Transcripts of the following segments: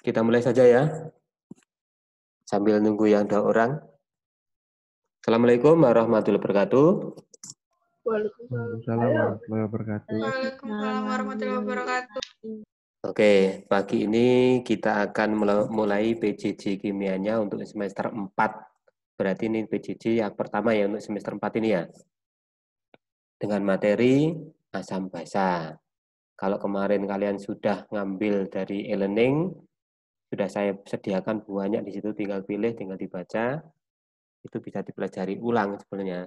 Kita mulai saja ya, sambil nunggu yang 2 orang. Assalamualaikum warahmatullahi wabarakatuh. Waalaikumsalam warahmatullahi wabarakatuh. Waalaikumsalam warahmatullahi wabarakatuh. Oke, pagi ini kita akan mulai PJJ kimianya untuk semester 4. Berarti ini PJJ yang pertama ya untuk semester 4 ini ya. Dengan materi asam basa. Kalau kemarin kalian sudah ngambil dari e-learning, sudah saya sediakan banyak di situ, tinggal pilih, tinggal dibaca. Itu bisa dipelajari ulang sebenarnya.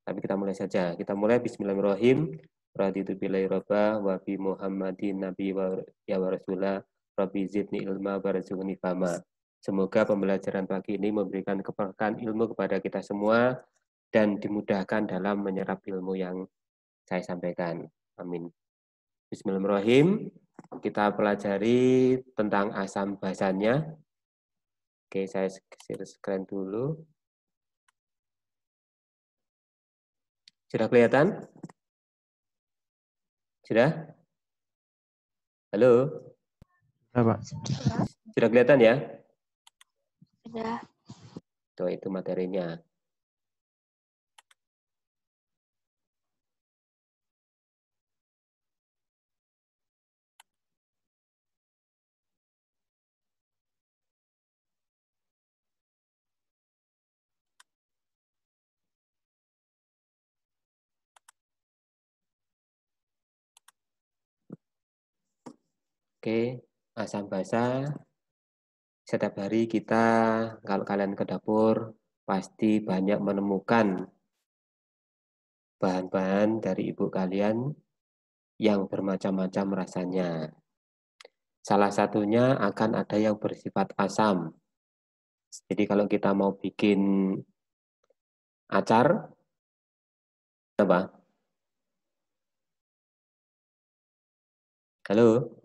Tapi kita mulai saja. Kita mulai bismillahirrahmanirrahim. Raditu billahi robba wa bi Muhammadin nabi wa ya wa rasulah rabbi zidni ilma warzuqni fahma. Semoga pembelajaran pagi ini memberikan keberkahan ilmu kepada kita semua dan dimudahkan dalam menyerap ilmu yang saya sampaikan. Amin. Bismillahirrahmanirrahim. Kita pelajari tentang asam basanya. Oke, saya share screen dulu. Sudah kelihatan? Sudah? Halo? Sudah, Pak. Sudah kelihatan ya? Sudah. Tuh, itu materinya. Oke, asam basa. Setiap hari kita, kalau kalian ke dapur, pasti banyak menemukan bahan-bahan dari ibu kalian yang bermacam-macam rasanya. Salah satunya akan ada yang bersifat asam. Jadi kalau kita mau bikin acar, apa? Halo?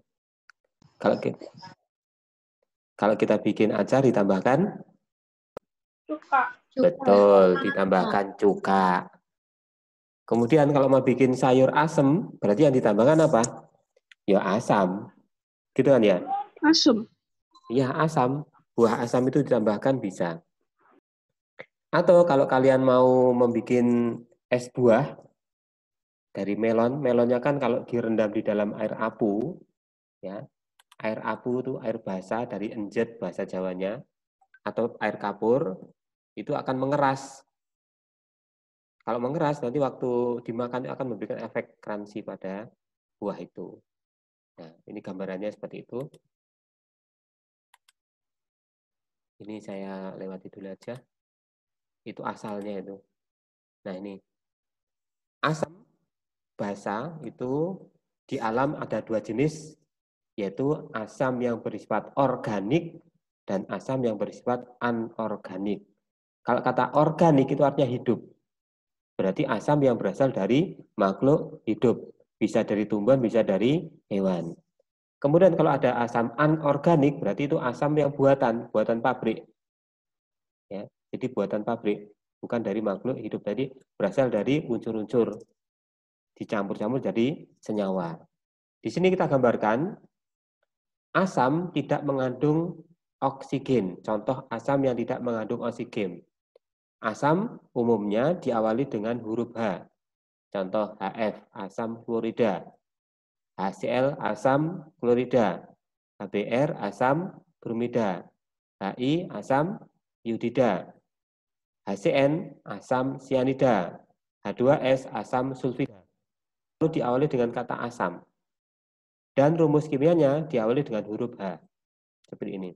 Kalau kita bikin acar ditambahkan? Cuka. Betul, ditambahkan cuka. Kemudian kalau mau bikin sayur asem, berarti yang ditambahkan apa? Ya asam. Gitu kan ya? Asam. Ya asam. Buah asam itu ditambahkan bisa. Atau kalau kalian mau membuat es buah dari melon, melonnya kan kalau direndam di dalam air apu, ya, air apu itu air basa dari enjet bahasa Jawanya, atau air kapur, itu akan mengeras. Kalau mengeras, nanti waktu dimakan akan memberikan efek crunchy pada buah itu. Nah, ini gambarannya seperti itu. Ini saya lewati dulu aja. Itu asalnya itu. Nah, ini. Asam basa itu di alam ada 2 jenis, yaitu asam yang bersifat organik dan asam yang bersifat anorganik. Kalau kata organik itu artinya hidup. Berarti asam yang berasal dari makhluk hidup. Bisa dari tumbuhan, bisa dari hewan. Kemudian kalau ada asam anorganik, berarti itu asam yang buatan pabrik. Ya, jadi buatan pabrik, bukan dari makhluk hidup. Tadi berasal dari unsur-unsur, dicampur-campur jadi senyawa. Di sini kita gambarkan, asam tidak mengandung oksigen. Contoh asam yang tidak mengandung oksigen. Asam umumnya diawali dengan huruf H. Contoh HF, asam klorida. HCl, asam klorida. HBr, asam bromida. HI, asam iodida. HCN, asam sianida. H2S, asam sulfida. Lalu diawali dengan kata asam. Dan rumus kimianya diawali dengan huruf H. Seperti ini.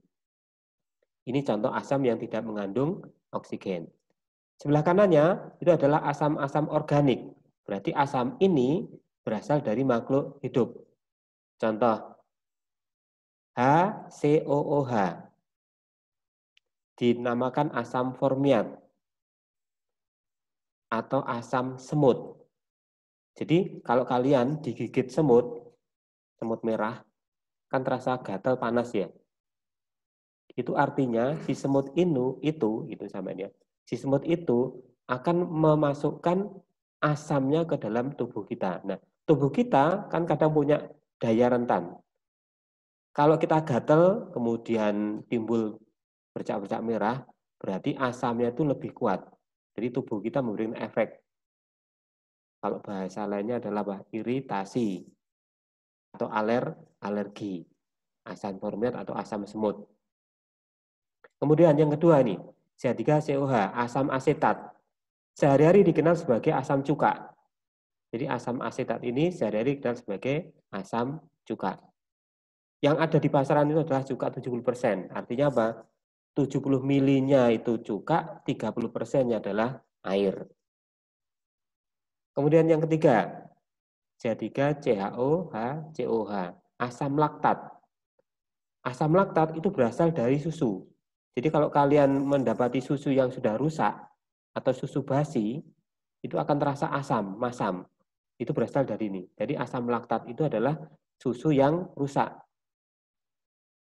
Ini contoh asam yang tidak mengandung oksigen. Sebelah kanannya itu adalah asam-asam organik. Berarti asam ini berasal dari makhluk hidup. Contoh HCOOH dinamakan asam formiat atau asam semut. Jadi kalau kalian digigit semut merah, kan terasa gatal panas ya. Itu artinya si semut itu samanya. Si semut itu akan memasukkan asamnya ke dalam tubuh kita. Nah, tubuh kita kan kadang punya daya rentan. Kalau kita gatel, kemudian timbul bercak-bercak merah, berarti asamnya itu lebih kuat. Jadi tubuh kita memberikan efek. Kalau bahasa lainnya adalah apa? Iritasi atau alergi. Asam formiat atau asam semut. Kemudian yang kedua nih, CH3COH, asam asetat. Sehari-hari dikenal sebagai asam cuka. Jadi asam asetat ini sehari-hari dikenal sebagai asam cuka. Yang ada di pasaran itu adalah cuka 70%. Artinya apa? 70 milinya itu cuka, 30%-nya adalah air. Kemudian yang ketiga, CH3CHOH, asam laktat. Asam laktat itu berasal dari susu. Jadi kalau kalian mendapati susu yang sudah rusak atau susu basi, itu akan terasa asam, masam. Itu berasal dari ini. Jadi asam laktat itu adalah susu yang rusak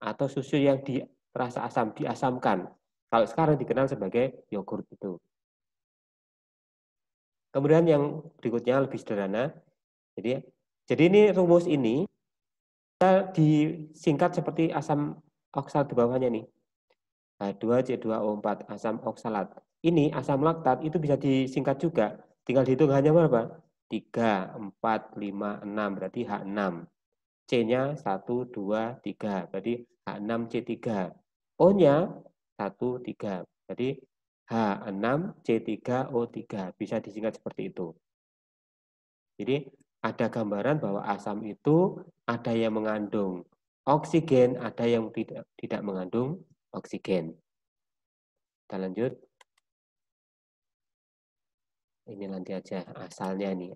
atau susu yang terasa asam, diasamkan. Kalau sekarang dikenal sebagai yogurt itu. Kemudian yang berikutnya lebih sederhana. Jadi ini rumus ini kita disingkat seperti asam oksalat di bawahnya nih. H2C2O4 asam oksalat. Ini asam laktat itu bisa disingkat juga. Tinggal dihitung hanya berapa? 3, 4, 5, 6 berarti H6. C-nya 1, 2, 3, berarti H6C3. O-nya 1, 3, berarti H6C3O3. Bisa disingkat seperti itu. Jadi ada gambaran bahwa asam itu ada yang mengandung oksigen, ada yang tidak mengandung oksigen. Kita lanjut. Ini nanti aja asalnya nih,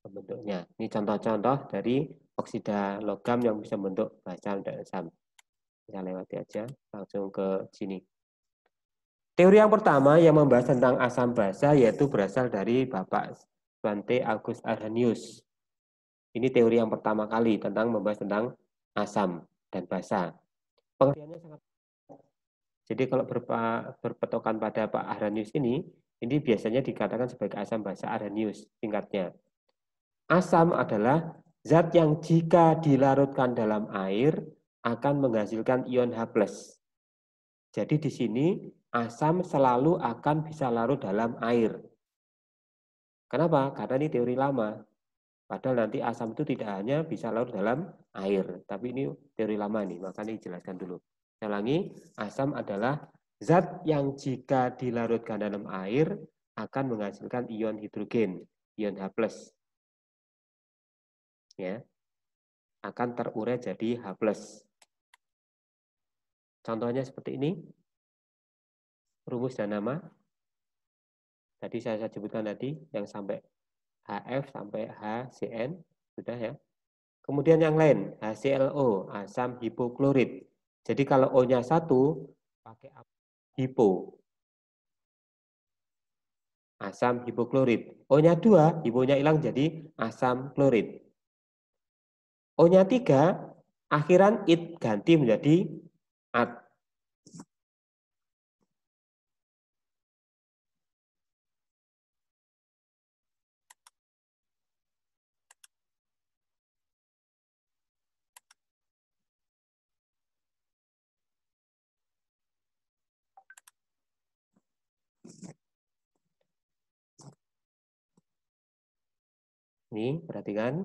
bentuknya. Ini contoh-contoh dari oksida logam yang bisa bentuk basal dan asam. Kita lewati aja, langsung ke sini. Teori yang pertama yang membahas tentang asam basa yaitu berasal dari Bapak Svante August Arrhenius. Ini teori yang pertama kali tentang membahas tentang asam dan basa. Pengertiannya sangat. Jadi kalau berpetokan pada Pak Arrhenius ini biasanya dikatakan sebagai asam basa Arrhenius singkatnya. Asam adalah zat yang jika dilarutkan dalam air akan menghasilkan ion H+. Jadi di sini asam selalu akan bisa larut dalam air. Kenapa? Karena ini teori lama. Padahal nanti asam itu tidak hanya bisa larut dalam air, tapi ini teori lama nih, makanya dijelaskan dulu. Saya ulangi, asam adalah zat yang jika dilarutkan dalam air akan menghasilkan ion hidrogen, ion H+. Ya, akan terurai jadi H+. Contohnya seperti ini, rumus dan nama. Tadi saya sebutkan tadi yang sampai HF sampai HCN, sudah ya. Kemudian yang lain, HClO, asam hipoklorit. Jadi kalau O-nya 1, pakai hipo. Asam hipoklorit. O-nya 2, hiponya hilang jadi asam klorit. O-nya 3, akhiran it ganti menjadi at. Ini perhatikan.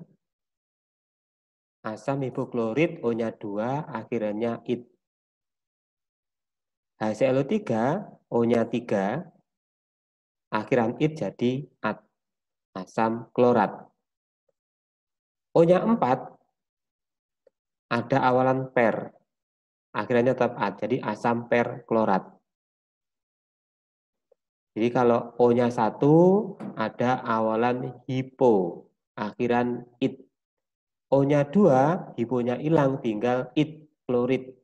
Asam hipoklorit O-nya 2, akhirannya it. HClO3, O-nya 3, akhiran it jadi at. Asam klorat. O-nya 4, ada awalan per. Akhirnya tetap at, jadi asam perklorat. Jadi kalau O-nya 1, ada awalan hipo. Akhiran it. O-nya 2, hiponya hilang, tinggal it klorit.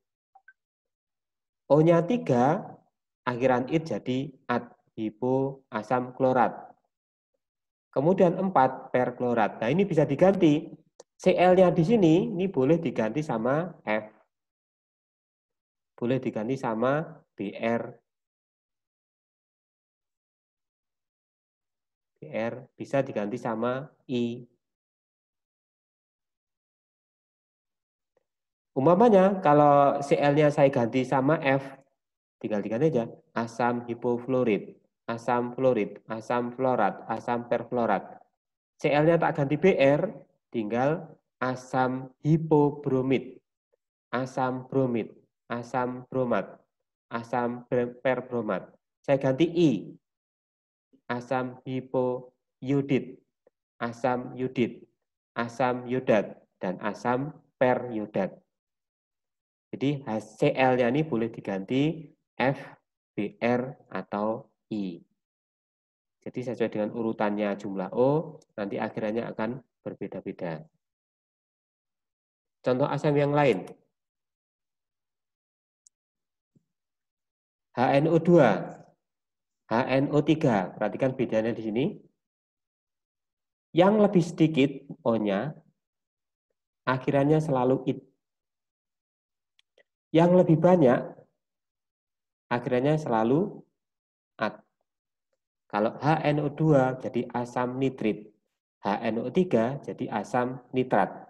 O-nya 3, akhiran it jadi at, hipo asam klorat. Kemudian 4, perklorat. Nah ini bisa diganti. Cl-nya di sini, ini boleh diganti sama F. Boleh diganti sama Br. Br bisa diganti sama I. Umpamanya kalau Cl-nya saya ganti sama F, tinggal diganti aja. Asam hipofluorid, asam fluorid, asam fluorat, asam perfluorat. Cl-nya tak ganti Br, tinggal asam hipobromid, asam bromid, asam bromat, asam perbromat. Saya ganti I, asam hipoyodid, asam yodid, asam yodat, dan asam peryodat. Jadi Cl-nya ini boleh diganti F, Br, atau I. Jadi sesuai dengan urutannya jumlah O, nanti akhirannya akan berbeda-beda. Contoh asam yang lain. HNO2, HNO3, perhatikan bedanya di sini. Yang lebih sedikit O-nya, akhirannya selalu id. Yang lebih banyak, akhirannya selalu ad. Kalau HNO2 jadi asam nitrit, HNO3 jadi asam nitrat.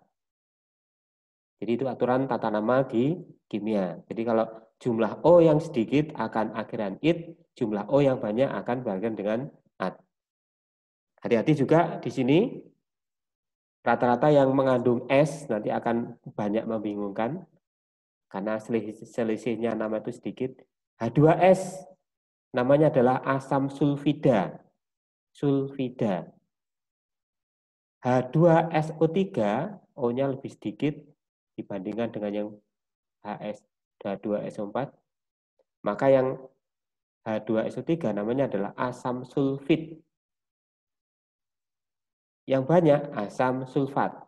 Jadi itu aturan tata nama di kimia. Jadi kalau jumlah O yang sedikit akan akhiran id, jumlah O yang banyak akan berakhir dengan ad. Hati-hati juga di sini, rata-rata yang mengandung S nanti akan banyak membingungkan, karena selisihnya nama itu sedikit. H2S namanya adalah asam sulfida. Sulfida. H2SO3, O-nya lebih sedikit dibandingkan dengan yang H2SO4. Maka yang H2SO3 namanya adalah asam sulfid. Yang banyak asam sulfat.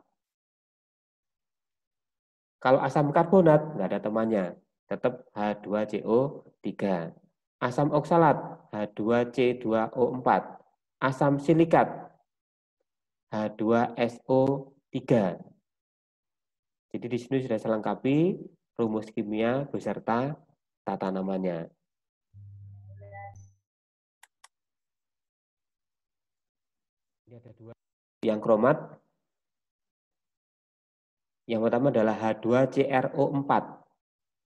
Kalau asam karbonat nggak ada temannya, tetap H2CO3. Asam oksalat H2C2O4. Asam silikat H2SO3. Jadi di sini sudah saya lengkapi rumus kimia beserta tata namanya. Ini ada dua. Yang kromat, yang pertama adalah H2CrO4.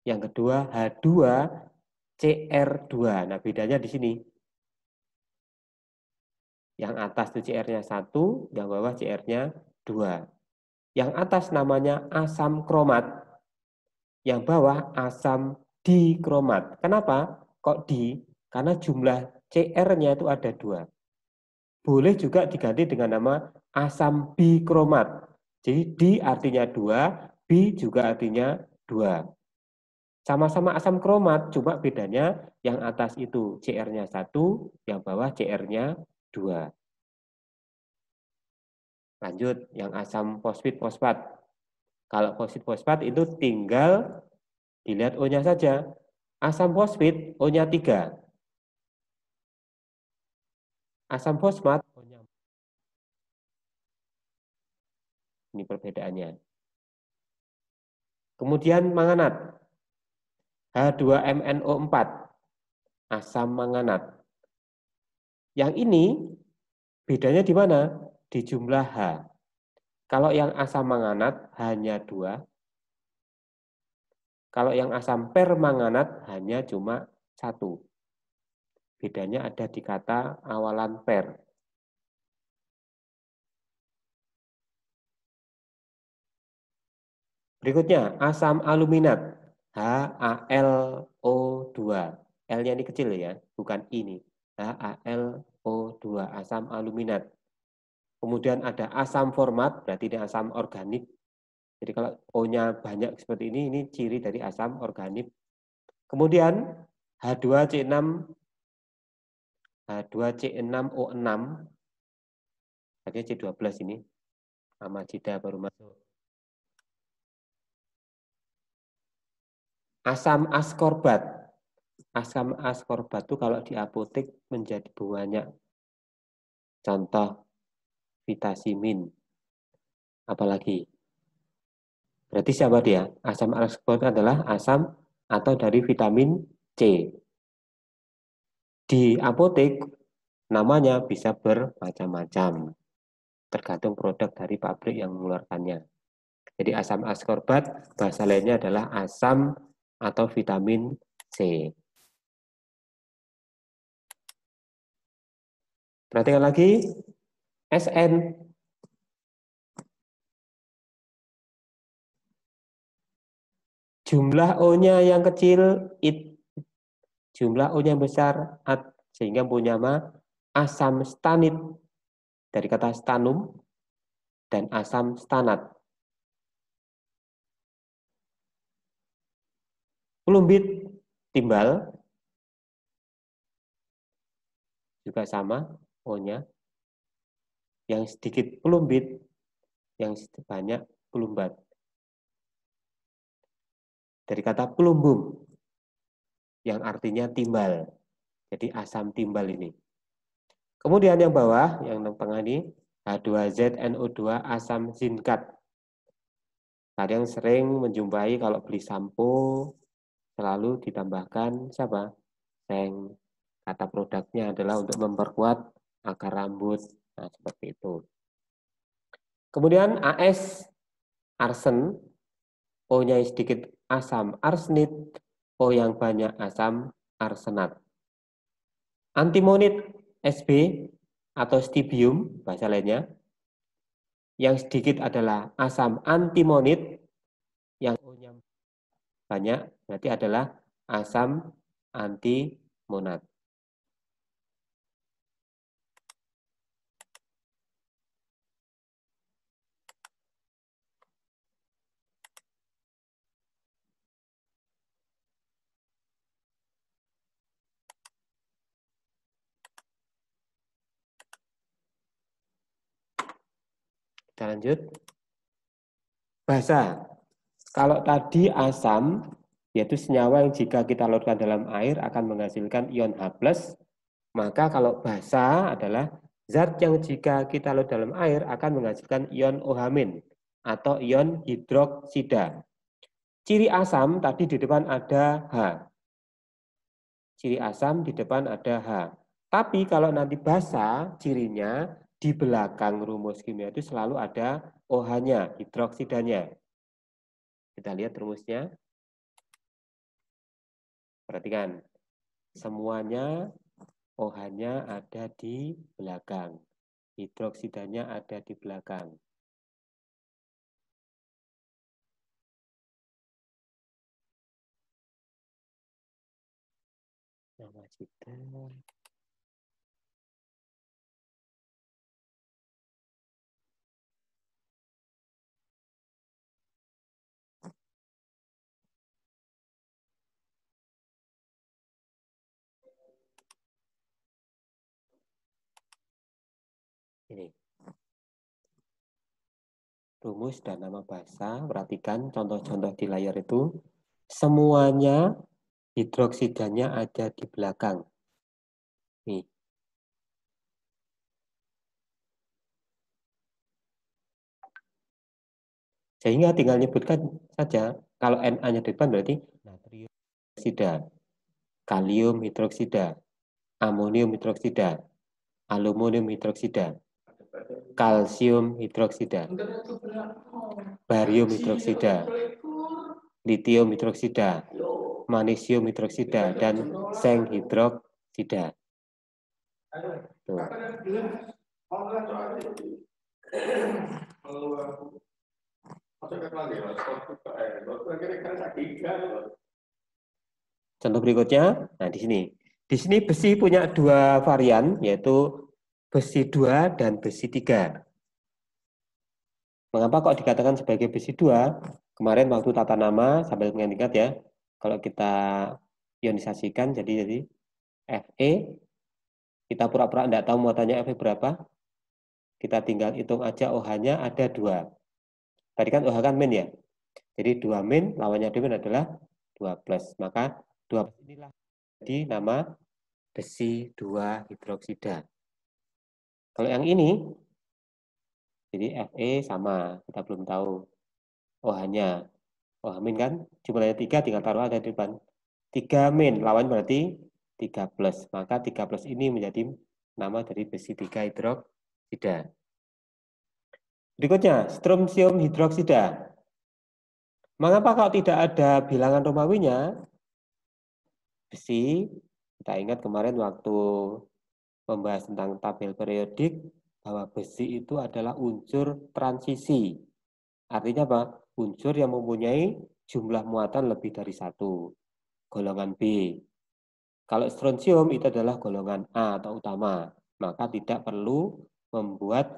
Yang kedua H2CR2. Nah, bedanya di sini. Yang atas itu CR-nya 1, yang bawah CR-nya 2. Yang atas namanya asam kromat, yang bawah asam dikromat. Kenapa? Kok di? Karena jumlah CR-nya itu ada 2. Boleh juga diganti dengan nama asam bikromat. Jadi di artinya 2, bi juga artinya 2. Sama-sama asam kromat, cuma bedanya yang atas itu CR-nya 1, yang bawah CR-nya 2. Lanjut, yang asam fosfat. Kalau fosfat itu tinggal dilihat O-nya saja. Asam fosfat O-nya 3. Asam fosfat O-nya 4. Ini perbedaannya. Kemudian manganat. H2MnO4. Asam manganat. Yang ini bedanya di mana? Di jumlah H. Kalau yang asam manganat hanya 2. Kalau yang asam permanganat hanya cuma 1. Bedanya ada di kata awalan per. Berikutnya, asam aluminat. HAlO2. L-nya ini kecil ya, bukan ini. HAlO2, asam aluminat. Kemudian ada asam format, berarti ini asam organik. Jadi kalau O-nya banyak seperti ini ciri dari asam organik. Kemudian H2C6, H2C6O6, artinya C12 ini. Amajida baru masuk. Asam askorbat. Asam askorbat itu kalau di apotek menjadi banyak. Contoh vitasimin. Apalagi? Berarti siapa dia? Asam askorbat adalah asam atau dari vitamin C. Di apotek namanya bisa bermacam-macam. Tergantung produk dari pabrik yang mengeluarkannya. Jadi asam askorbat bahasa lainnya adalah asam atau vitamin C. Perhatikan lagi, SN. Jumlah O-nya yang kecil, it. Jumlah O-nya yang besar, at. Sehingga punya nama asam stanit. Dari kata stanum dan asam stanat. Plumbit, timbal. Juga sama O-nya. Yang sedikit plumbit, yang banyak plumbat. Dari kata plumbum, yang artinya timbal. Jadi asam timbal ini. Kemudian yang bawah, yang tengah ini, H2ZNO2 asam zinkat. Kalian sering menjumpai kalau beli sampo, selalu ditambahkan siapa? Seng. Kata produknya adalah untuk memperkuat akar rambut. Nah, seperti itu. Kemudian AS, arsen, O-nya sedikit asam arsenit, O yang banyak asam arsenat. Antimonit, SB, atau stibium, bahasa lainnya, yang sedikit adalah asam antimonit, yang O-nya banyak, berarti adalah asam antimonat. Kita lanjut. Basa. Kalau tadi asam, yaitu senyawa yang jika kita larutkan dalam air akan menghasilkan ion H+, maka kalau basa adalah zat yang jika kita larut dalam air akan menghasilkan ion OH- atau ion hidroksida. Ciri asam tadi di depan ada H. Ciri asam di depan ada H. Tapi kalau nanti basa, cirinya di belakang rumus kimia itu selalu ada OH-nya, hidroksidanya. Kita lihat rumusnya. Perhatikan. Semuanya OH-nya ada di belakang. Hidroksidanya ada di belakang. Nama kita. Ini. Rumus dan nama basa, perhatikan contoh-contoh di layar itu. Semuanya hidroksidanya ada di belakang. Nih. Sehingga tinggal nyebutkan saja, kalau Na-nya di depan berarti natrium hidroksida, kalium hidroksida, amonium hidroksida, aluminium hidroksida, kalsium hidroksida, barium hidroksida, litium hidroksida, magnesium hidroksida, dan seng hidroksida. Tuh. Contoh berikutnya, nah di sini. Di sini besi punya dua varian, yaitu besi 2 dan besi 3. Mengapa kok dikatakan sebagai besi 2? Kemarin waktu tata nama, sambil mengingat ya, kalau kita ionisasikan, jadi Fe, kita pura-pura tidak tahu muatannya Fe berapa, kita tinggal hitung aja OH-nya ada 2. Tadi kan OH kan min ya, jadi 2 min, lawannya min adalah 2 plus. Maka 2 plus inilah jadi nama besi 2 hidroksida. Kalau yang ini, jadi Fe sama, kita belum tahu OH-nya. OH min kan, jumlahnya 3, tinggal taruh ada di depan. 3 min, lawan berarti 3 plus. Maka 3 plus ini menjadi nama dari besi 3 hidroksida. Berikutnya, strontium hidroksida. Mengapa kalau tidak ada bilangan Romawinya? Besi, kita ingat kemarin waktu membahas tentang tabel periodik, bahwa besi itu adalah unsur transisi. Artinya apa? Unsur yang mempunyai jumlah muatan lebih dari 1. Golongan B. Kalau strontium itu adalah golongan A atau utama, maka tidak perlu membuat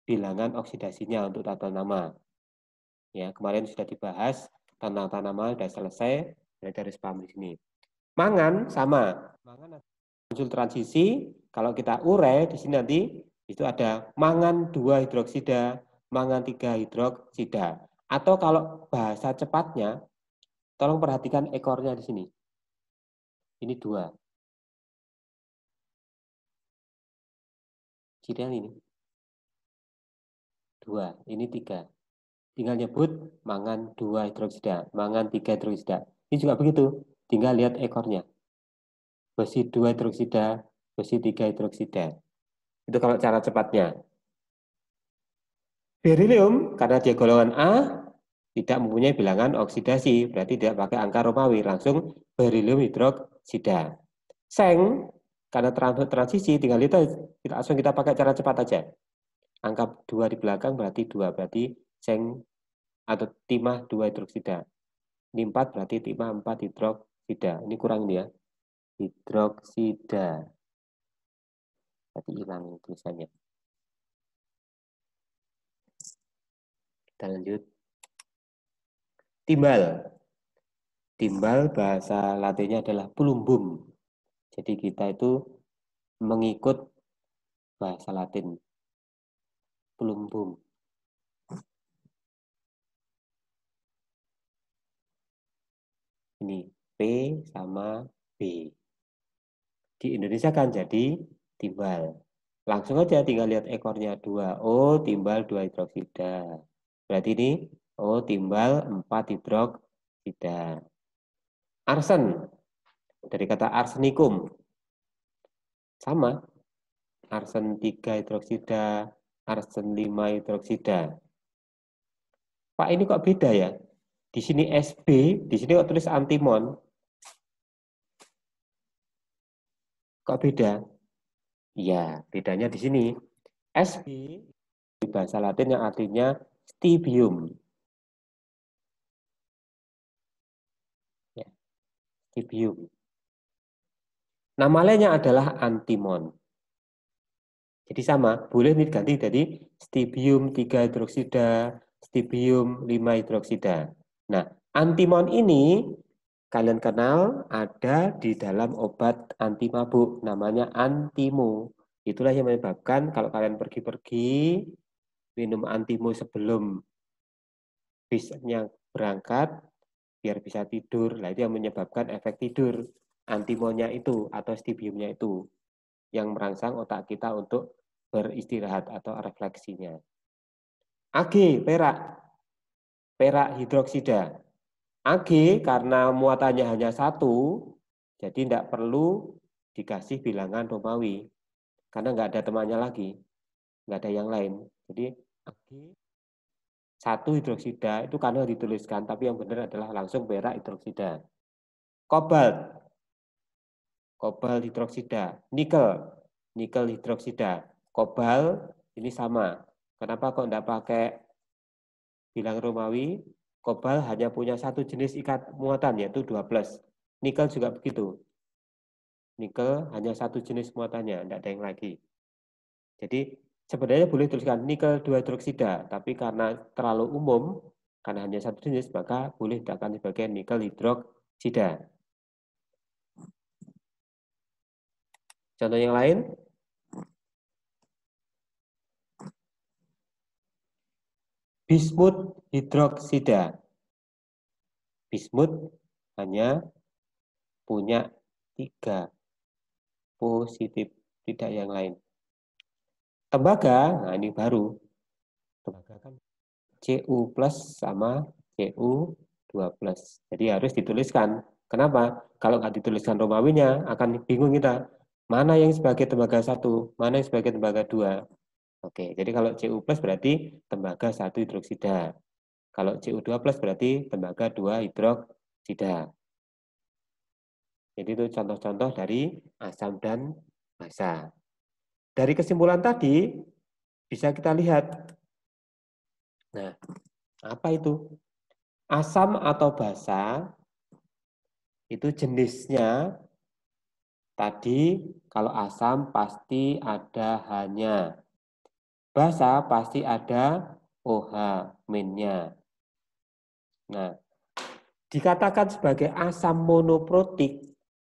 bilangan oksidasinya untuk tata nama. Ya, kemarin sudah dibahas, tata nama sudah selesai, berarti harus paham di sini. Mangan sama. Mangan unsur transisi, kalau kita urai di sini nanti itu ada mangan 2 hidroksida, mangan 3 hidroksida. Atau kalau bahasa cepatnya, tolong perhatikan ekornya di sini. Ini 2. Sidang ini. 2, ini 3. Tinggal nyebut mangan 2 hidroksida, mangan 3 hidroksida. Ini juga begitu, tinggal lihat ekornya. Besi 2 hidroksida, besi 3 hidroksida. Itu kalau cara cepatnya. Berilium, karena dia golongan A, tidak mempunyai bilangan oksidasi, berarti tidak pakai angka Romawi, langsung berilium hidroksida. Seng, karena transisi, tinggal itu langsung kita pakai cara cepat aja. Angka 2 di belakang berarti 2, berarti seng atau timah 2 hidroksida. Ini 4 berarti timah 4 hidroksida. Ini kurang ini ya. Hidroksida. Berarti hilang tulisannya. Kita lanjut. Timbal. Timbal bahasa Latinnya adalah plumbum. Jadi kita itu mengikut bahasa Latin. Plumbum. Ini P sama B. Di Indonesia kan jadi timbal. Langsung aja tinggal lihat ekornya 2O timbal 2 hidroksida. Berarti ini O timbal 4 hidroksida. Arsen. Dari kata arsenikum. Sama. Arsen 3 hidroksida, arsen 5 hidroksida. Pak, ini kok beda ya? Di sini SB, di sini kok tulis antimon. Kok beda? Iya, bedanya di sini. SB di bahasa Latin yang artinya stibium. Ya, stibium. Nama lainnya adalah antimon. Jadi sama, boleh diganti jadi stibium 3 hidroksida, stibium 5 hidroksida. Nah, antimon ini kalian kenal ada di dalam obat anti mabuk, namanya antimo. Itulah yang menyebabkan kalau kalian pergi-pergi minum antimo sebelum bisnya berangkat biar bisa tidur. Nah, itu yang menyebabkan efek tidur. Antimonya itu atau stibiumnya itu yang merangsang otak kita untuk beristirahat atau refleksinya. Ag, perak. Perak hidroksida. Ag karena muatannya hanya 1, jadi tidak perlu dikasih bilangan Romawi. Karena nggak ada temannya lagi. Nggak ada yang lain. Jadi Ag 1 hidroksida itu karena dituliskan, tapi yang benar adalah langsung perak hidroksida. Kobalt. Kobalt hidroksida. Nikel. Nikel hidroksida. Kobalt ini sama. Kenapa kok tidak pakai bilang Romawi? Kobalt hanya punya 1 jenis ikat muatan, yaitu 2+. Nikel juga begitu. Nikel hanya 1 jenis muatannya, tidak ada yang lagi. Jadi sebenarnya boleh tuliskan nikel 2 hidroksida, tapi karena terlalu umum, karena hanya 1 jenis, maka boleh dikatakan sebagai nikel hidroksida. Contoh yang lain? Bismut hidroksida. Bismut hanya punya 3 positif, tidak yang lain. Tembaga, nah ini baru. Tembaga kan Cu+ sama Cu2+. Jadi harus dituliskan. Kenapa? Kalau nggak dituliskan Romawinya, akan bingung kita. Mana yang sebagai tembaga 1, mana yang sebagai tembaga 2. Oke, jadi kalau Cu+ berarti tembaga 1 hidroksida. Kalau CO2 plus berarti tembaga 2 hidroksida. Jadi itu contoh-contoh dari asam dan basa. Dari kesimpulan tadi bisa kita lihat. Nah, apa itu? Asam atau basa itu jenisnya tadi kalau asam pasti ada H-nya. Basa pasti ada OH min-nya. Nah, dikatakan sebagai asam monoprotik.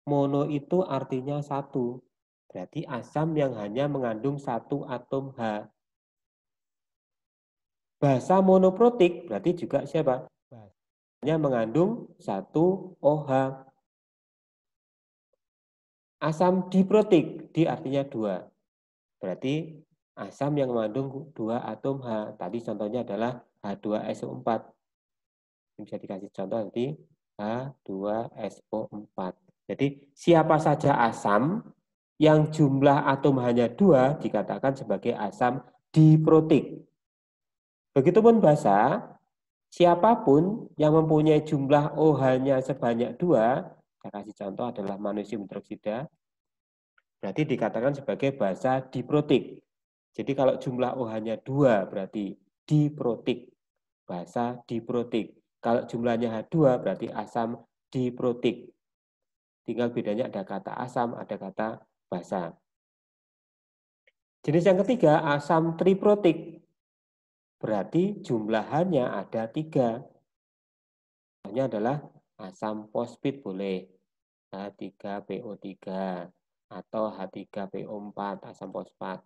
Mono itu artinya satu. Berarti asam yang hanya mengandung satu atom H. Basa monoprotik berarti juga siapa? Hanya mengandung satu OH. Asam diprotik, di artinya dua. Berarti asam yang mengandung dua atom H. Tadi contohnya adalah H2SO4. Ini bisa dikasih contoh nanti H2SO4. Jadi siapa saja asam yang jumlah atom hanya 2 dikatakan sebagai asam diprotik. Begitupun basa, siapapun yang mempunyai jumlah OH-nya sebanyak 2, saya kasih contoh adalah magnesium hidroksida, berarti dikatakan sebagai basa diprotik. Jadi kalau jumlah OH-nya 2 berarti diprotik, basa diprotik. Kalau jumlahnya H2 berarti asam diprotik. Tinggal bedanya ada kata asam, ada kata basa. Jenis yang ketiga, asam triprotik. Berarti jumlahannya ada 3. Contohnya adalah asam fosfit boleh. H3PO3 atau H3PO4, asam fosfat.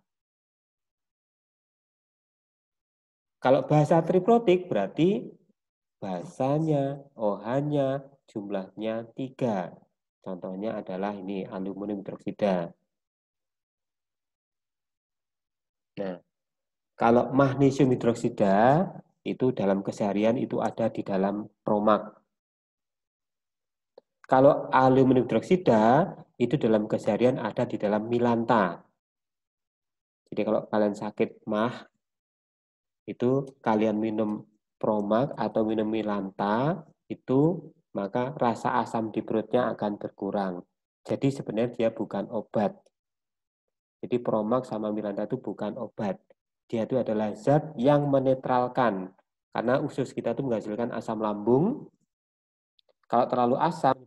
Kalau basa triprotik berarti basanya, OH-nya, jumlahnya 3. Contohnya adalah ini aluminium hidroksida. Nah, kalau magnesium hidroksida itu dalam keseharian itu ada di dalam promak. Kalau aluminium hidroksida itu dalam keseharian ada di dalam milanta. Jadi kalau kalian sakit mah itu kalian minum promak atau minum milanta itu maka rasa asam di perutnya akan berkurang. Jadi sebenarnya dia bukan obat. Jadi promak sama milanta itu bukan obat. Dia itu adalah zat yang menetralkan. Karena usus kita itu menghasilkan asam lambung. Kalau terlalu asam,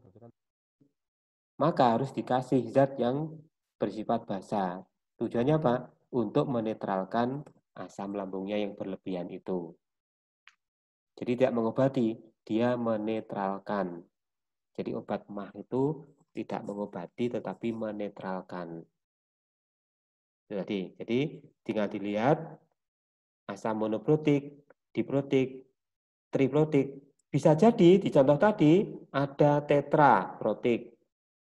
maka harus dikasih zat yang bersifat basa. Tujuannya apa? Untuk menetralkan asam lambungnya yang berlebihan itu. Jadi tidak mengobati, dia menetralkan. Jadi obat mah itu tidak mengobati tetapi menetralkan. Jadi tinggal dilihat asam monoprotik, diprotik, triprotik. Bisa jadi di contoh tadi ada tetraprotik,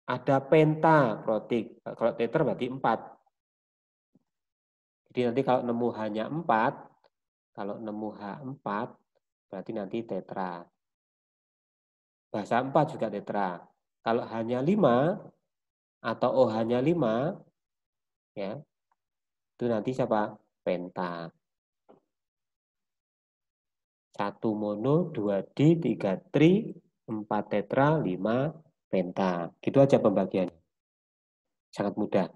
ada pentaprotik. Kalau tetra berarti 4. Jadi nanti kalau nemu hanya 4, kalau nemu H4 berarti nanti tetra. Basa 4 juga tetra. Kalau hanya 5 atau OH-nya 5, ya, itu nanti siapa? Penta. 1 mono, 2 di, 3 tri, 4 tetra, 5 penta. Gitu aja pembagiannya. Sangat mudah.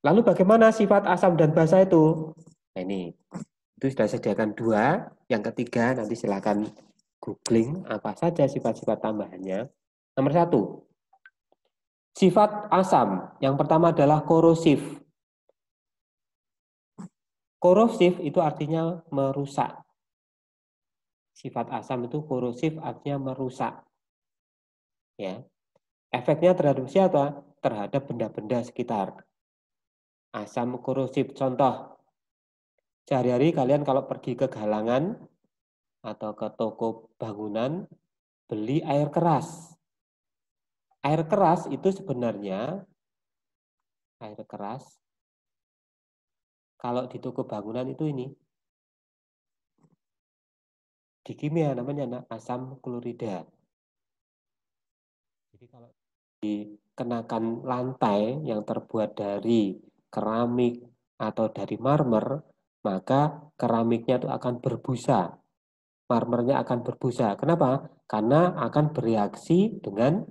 Lalu bagaimana sifat asam dan basa itu? Nah ini, itu sudah sediakan 2. Yang ketiga nanti silakan googling apa saja sifat-sifat tambahannya. Nomor 1. Sifat asam. Yang pertama adalah korosif. Korosif itu artinya merusak. Sifat asam itu korosif artinya merusak. Ya. Efeknya terhadap siapa? Terhadap benda-benda sekitar. Asam korosif. Contoh, sehari-hari kalian kalau pergi ke galangan atau ke toko bangunan, beli air keras. Air keras itu sebenarnya, air keras, kalau di toko bangunan itu ini, di kimia namanya asam klorida. Jadi kalau dikenakan lantai yang terbuat dari keramik atau dari marmer, maka keramiknya itu akan berbusa. Marmernya akan berbusa. Kenapa? Karena akan bereaksi dengan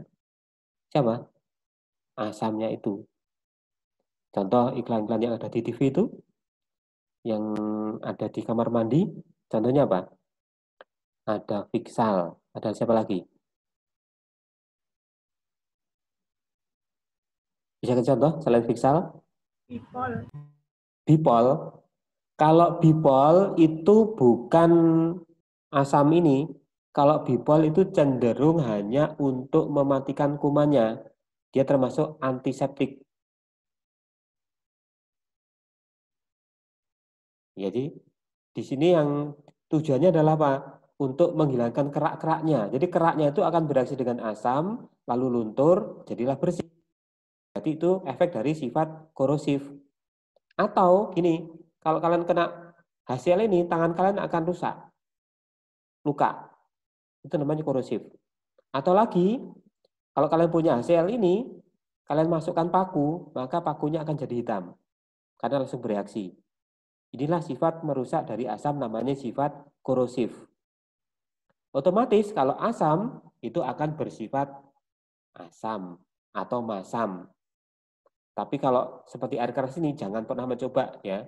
siapa? Asamnya itu. Contoh iklan-iklan yang ada di TV itu, yang ada di kamar mandi, contohnya apa? Ada Fixal, ada siapa lagi? Bisa contoh selain Fixal? Bipol. Bipol. Kalau Bipol itu bukan asam ini. Kalau Bipol itu cenderung hanya untuk mematikan kumannya. Dia termasuk antiseptik. Jadi di sini yang tujuannya adalah apa? Untuk menghilangkan kerak-keraknya. Jadi keraknya itu akan bereaksi dengan asam, lalu luntur, jadilah bersih. Jadi itu efek dari sifat korosif. Atau gini, kalau kalian kena HCl ini, tangan kalian akan rusak, luka. Itu namanya korosif. Atau lagi, kalau kalian punya HCl ini, kalian masukkan paku, maka pakunya akan jadi hitam. Karena langsung bereaksi. Inilah sifat merusak dari asam, namanya sifat korosif. Otomatis kalau asam, itu akan bersifat asam atau masam. Tapi kalau seperti air keras ini, jangan pernah mencoba ya.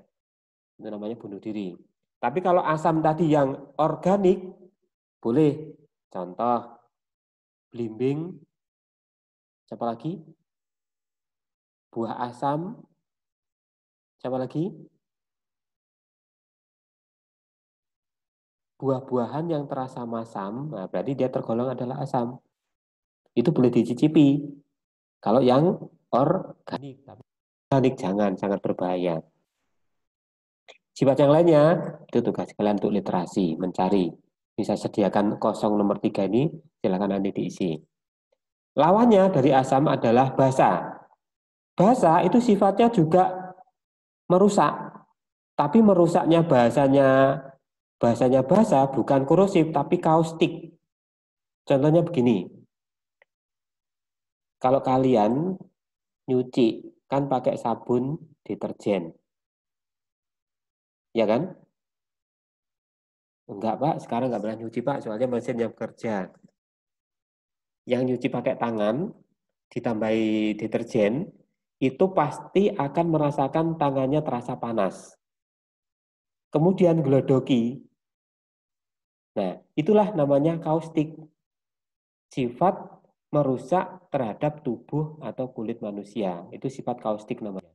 Itu namanya bunuh diri. Tapi kalau asam tadi yang organik, boleh. Contoh, belimbing, siapa lagi? Buah asam, siapa lagi? Buah-buahan yang terasa masam, nah berarti dia tergolong adalah asam. Itu boleh dicicipi. Kalau yang organik, organik jangan, sangat berbahaya. Sifat yang lainnya, itu tugas kalian untuk literasi, mencari. Bisa sediakan kosong nomor 3 ini, silakan nanti diisi. Lawannya dari asam adalah basa. Basa itu sifatnya juga merusak. Tapi merusaknya bahasanya basa bukan korosif, tapi kaustik. Contohnya begini. Kalau kalian nyuci, kan pakai sabun deterjen. Ya kan? Enggak, Pak. Sekarang enggak pernah nyuci, Pak. Soalnya mesin yang bekerja. Yang nyuci pakai tangan, ditambahi deterjen, itu pasti akan merasakan tangannya terasa panas. Kemudian gelodoki. Nah, itulah namanya kaustik. Sifat merusak terhadap tubuh atau kulit manusia. Itu sifat kaustik namanya.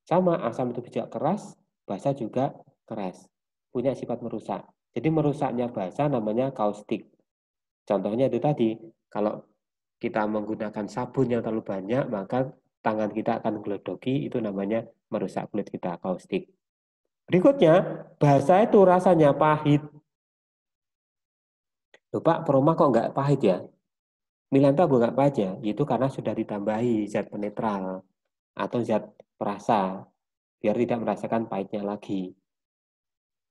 Sama, asam itu juga keras, basa juga keras. Punya sifat merusak. Jadi merusaknya basa namanya kaustik. Contohnya itu tadi, kalau kita menggunakan sabun yang terlalu banyak, maka tangan kita akan gelodoki, itu namanya merusak kulit kita, kaustik. Berikutnya, basa itu rasanya pahit. Loh Pak, peroma kok nggak pahit ya? Milanta nggak pahit ya? Itu karena sudah ditambahi zat penetral atau zat perasa, biar tidak merasakan pahitnya lagi.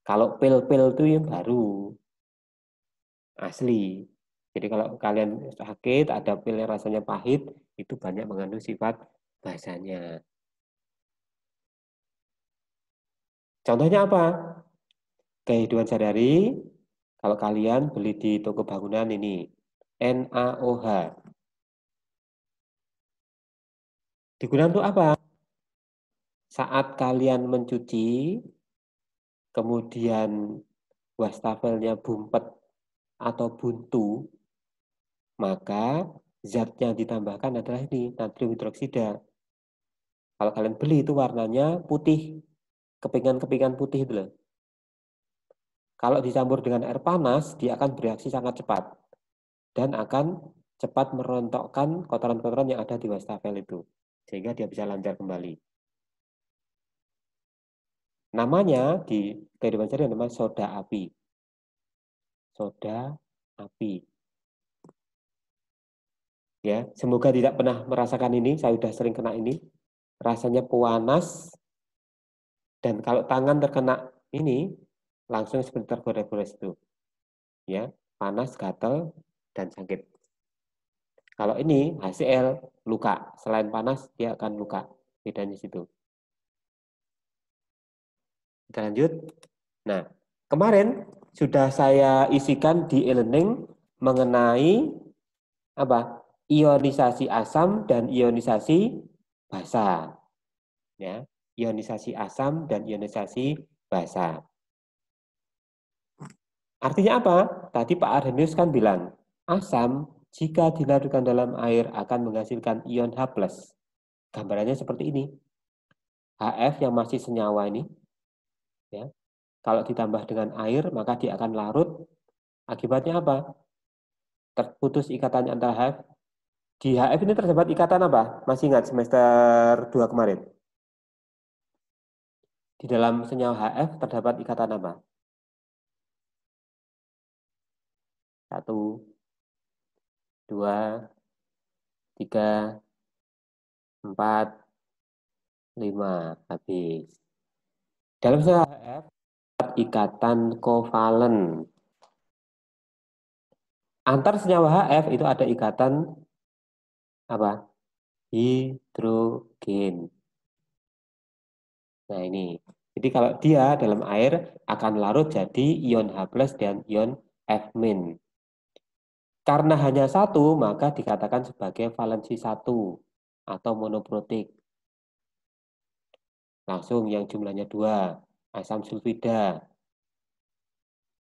Kalau pil-pil itu yang baru, asli. Jadi kalau kalian sakit, ada pil yang rasanya pahit, itu banyak mengandung sifat basanya. Contohnya apa? Kehidupan sehari-hari, kalau kalian beli di toko bangunan ini, NaOH. Digunakan untuk apa? Saat kalian mencuci, kemudian wastafelnya bumpet atau buntu, maka zat yang ditambahkan adalah ini, natrium hidroksida. Kalau kalian beli itu warnanya putih, kepingan-kepingan putih itu loh. Kalau dicampur dengan air panas, dia akan bereaksi sangat cepat dan akan cepat merontokkan kotoran-kotoran yang ada di wastafel itu, sehingga dia bisa lancar kembali. Namanya di kehidupan sehari namanya soda api. Soda api. Ya, semoga tidak pernah merasakan ini. Saya sudah sering kena ini. Rasanya panas dan kalau tangan terkena ini langsung seperti tergores-gores itu. Ya, panas, gatal dan sakit. Kalau ini HCl luka. Selain panas dia akan luka. Bedanya situ. Kita lanjut. Nah, kemarin sudah saya isikan di e-learning mengenai apa? Ionisasi asam dan ionisasi basa. Ya, ionisasi asam dan ionisasi basa. Artinya apa? Tadi Pak Arhenius kan bilang, asam jika dilarutkan dalam air akan menghasilkan ion H+. Gambarannya seperti ini. HF yang masih senyawa ini, ya, kalau ditambah dengan air, maka dia akan larut. Akibatnya apa? Terputus ikatannya antara HF. Di HF ini terdapat ikatan apa? Masih ingat semester 2 kemarin? Di dalam senyawa HF terdapat ikatan apa? 1, 2, 3, 4, 5. Habis. Dalam senyawa HF terdapat ikatan kovalen. Antar senyawa HF itu ada ikatan apa? Hidrogen. Nah ini. Jadi kalau dia dalam air akan larut jadi ion H+ dan ion F-. Karena hanya satu, maka dikatakan sebagai valensi 1 atau monoprotik. Langsung yang jumlahnya 2, asam sulfida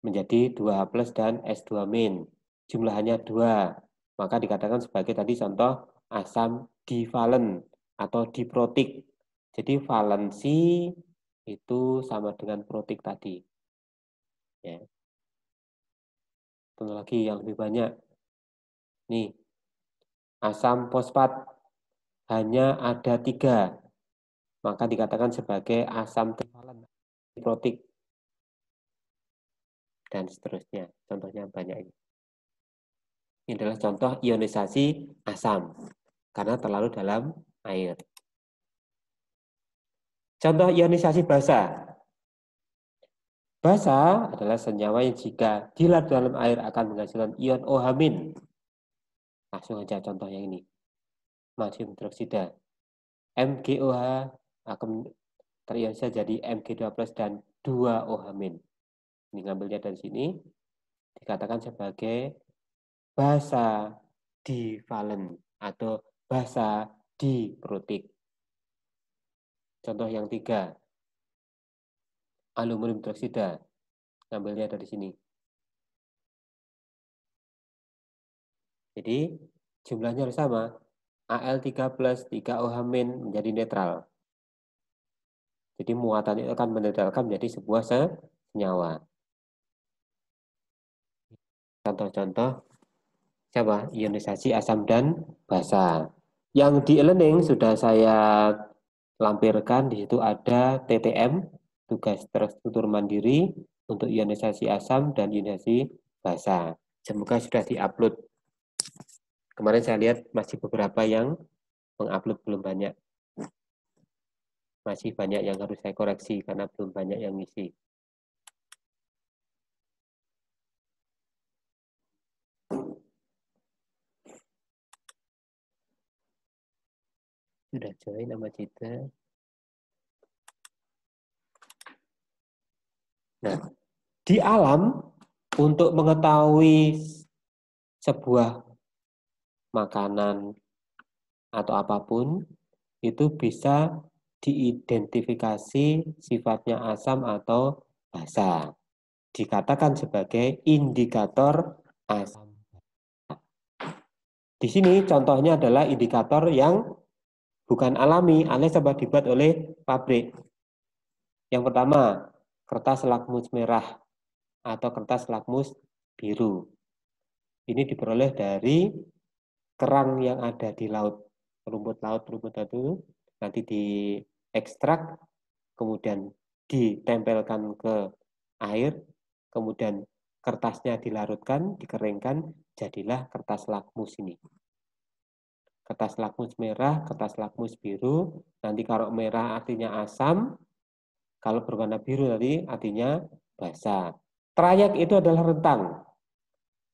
menjadi 2H+ dan S2-. Jumlahnya 2, maka dikatakan sebagai tadi contoh asam divalen atau diprotik. Jadi valensi itu sama dengan protik tadi. Ya. Tentu lagi yang lebih banyak. Nih, asam fosfat hanya ada 3, maka dikatakan sebagai asam trivalen, protik, dan seterusnya. Contohnya banyak ini. Ini adalah contoh ionisasi asam karena terlarut dalam air. Contoh ionisasi basa. Basa adalah senyawa yang jika dilarut dalam air akan menghasilkan ion OH-. Langsung aja contoh yang ini. Natrium hidroksida. MgOH akan terionisasi jadi Mg2+ dan 2OH-. Ini ngambilnya dari sini. Dikatakan sebagai basa divalen atau basa diprotik. Contoh yang 3. Aluminium hidroksida. Ngambilnya dari sini. Jadi jumlahnya harus sama. Al3+ 3OH- menjadi netral. Jadi muatan itu akan menetralkan menjadi sebuah senyawa. Contoh-contoh siapa? Ionisasi asam dan basa. Yang di e-learning sudah saya lampirkan, di situ ada TTM, tugas terstruktur mandiri untuk ionisasi asam dan ionisasi basa. Semoga sudah di-upload. Kemarin saya lihat masih beberapa yang mengupload belum banyak. Masih banyak yang harus saya koreksi karena belum banyak yang ngisi. Sudah join sama Cita. Nah, di alam untuk mengetahui sebuah makanan atau apapun itu bisa diidentifikasi sifatnya asam atau basa. Dikatakan sebagai indikator asam. Di sini contohnya adalah indikator yang bukan alami alias dibuat oleh pabrik. Yang pertama, kertas lakmus merah atau kertas lakmus biru. Ini diperoleh dari kerang yang ada di laut, rumput laut itu nanti diekstrak, kemudian ditempelkan ke air, kemudian kertasnya dilarutkan, dikeringkan, jadilah kertas lakmus ini. Kertas lakmus merah, kertas lakmus biru, nanti kalau merah artinya asam, kalau berwarna biru tadi artinya basa. Trayek itu adalah rentang.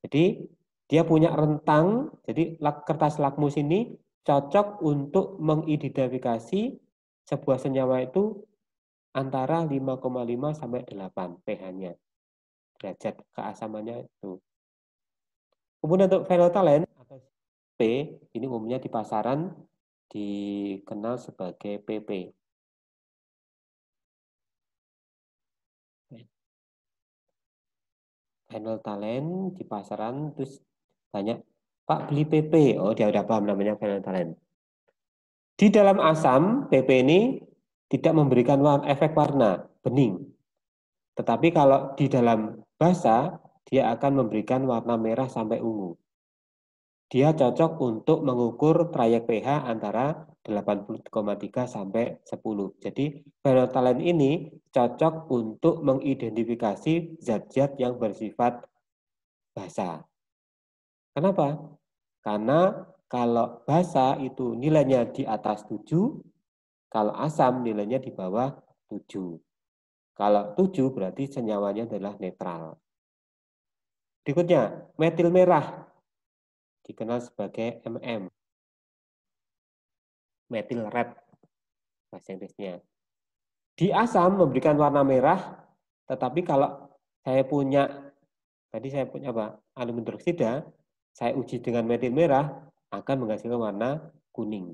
Jadi dia punya rentang, jadi kertas lakmus ini cocok untuk mengidentifikasi sebuah senyawa itu antara 5,5 sampai 8 pH-nya. Derajat keasamannya itu. Kemudian untuk phenolphthalein atau P, ini umumnya di pasaran dikenal sebagai PP. Phenolphthalein di pasaran terus banyak, Pak beli PP, oh dia udah paham namanya phenolphthalein. Di dalam asam, PP ini tidak memberikan efek warna, bening. Tetapi kalau di dalam basa, dia akan memberikan warna merah sampai ungu. Dia cocok untuk mengukur trayek pH antara 8,3 sampai 10. Jadi, phenolphthalein ini cocok untuk mengidentifikasi zat-zat yang bersifat basa. Kenapa? Karena kalau basa itu nilainya di atas 7, kalau asam nilainya di bawah 7. Kalau 7 berarti senyawanya adalah netral. Berikutnya, metil merah dikenal sebagai MM. Metil red bahasa Inggrisnya. Di asam memberikan warna merah, tetapi kalau saya punya apa? Aluminium hidroksida, saya uji dengan metil merah akan menghasilkan warna kuning.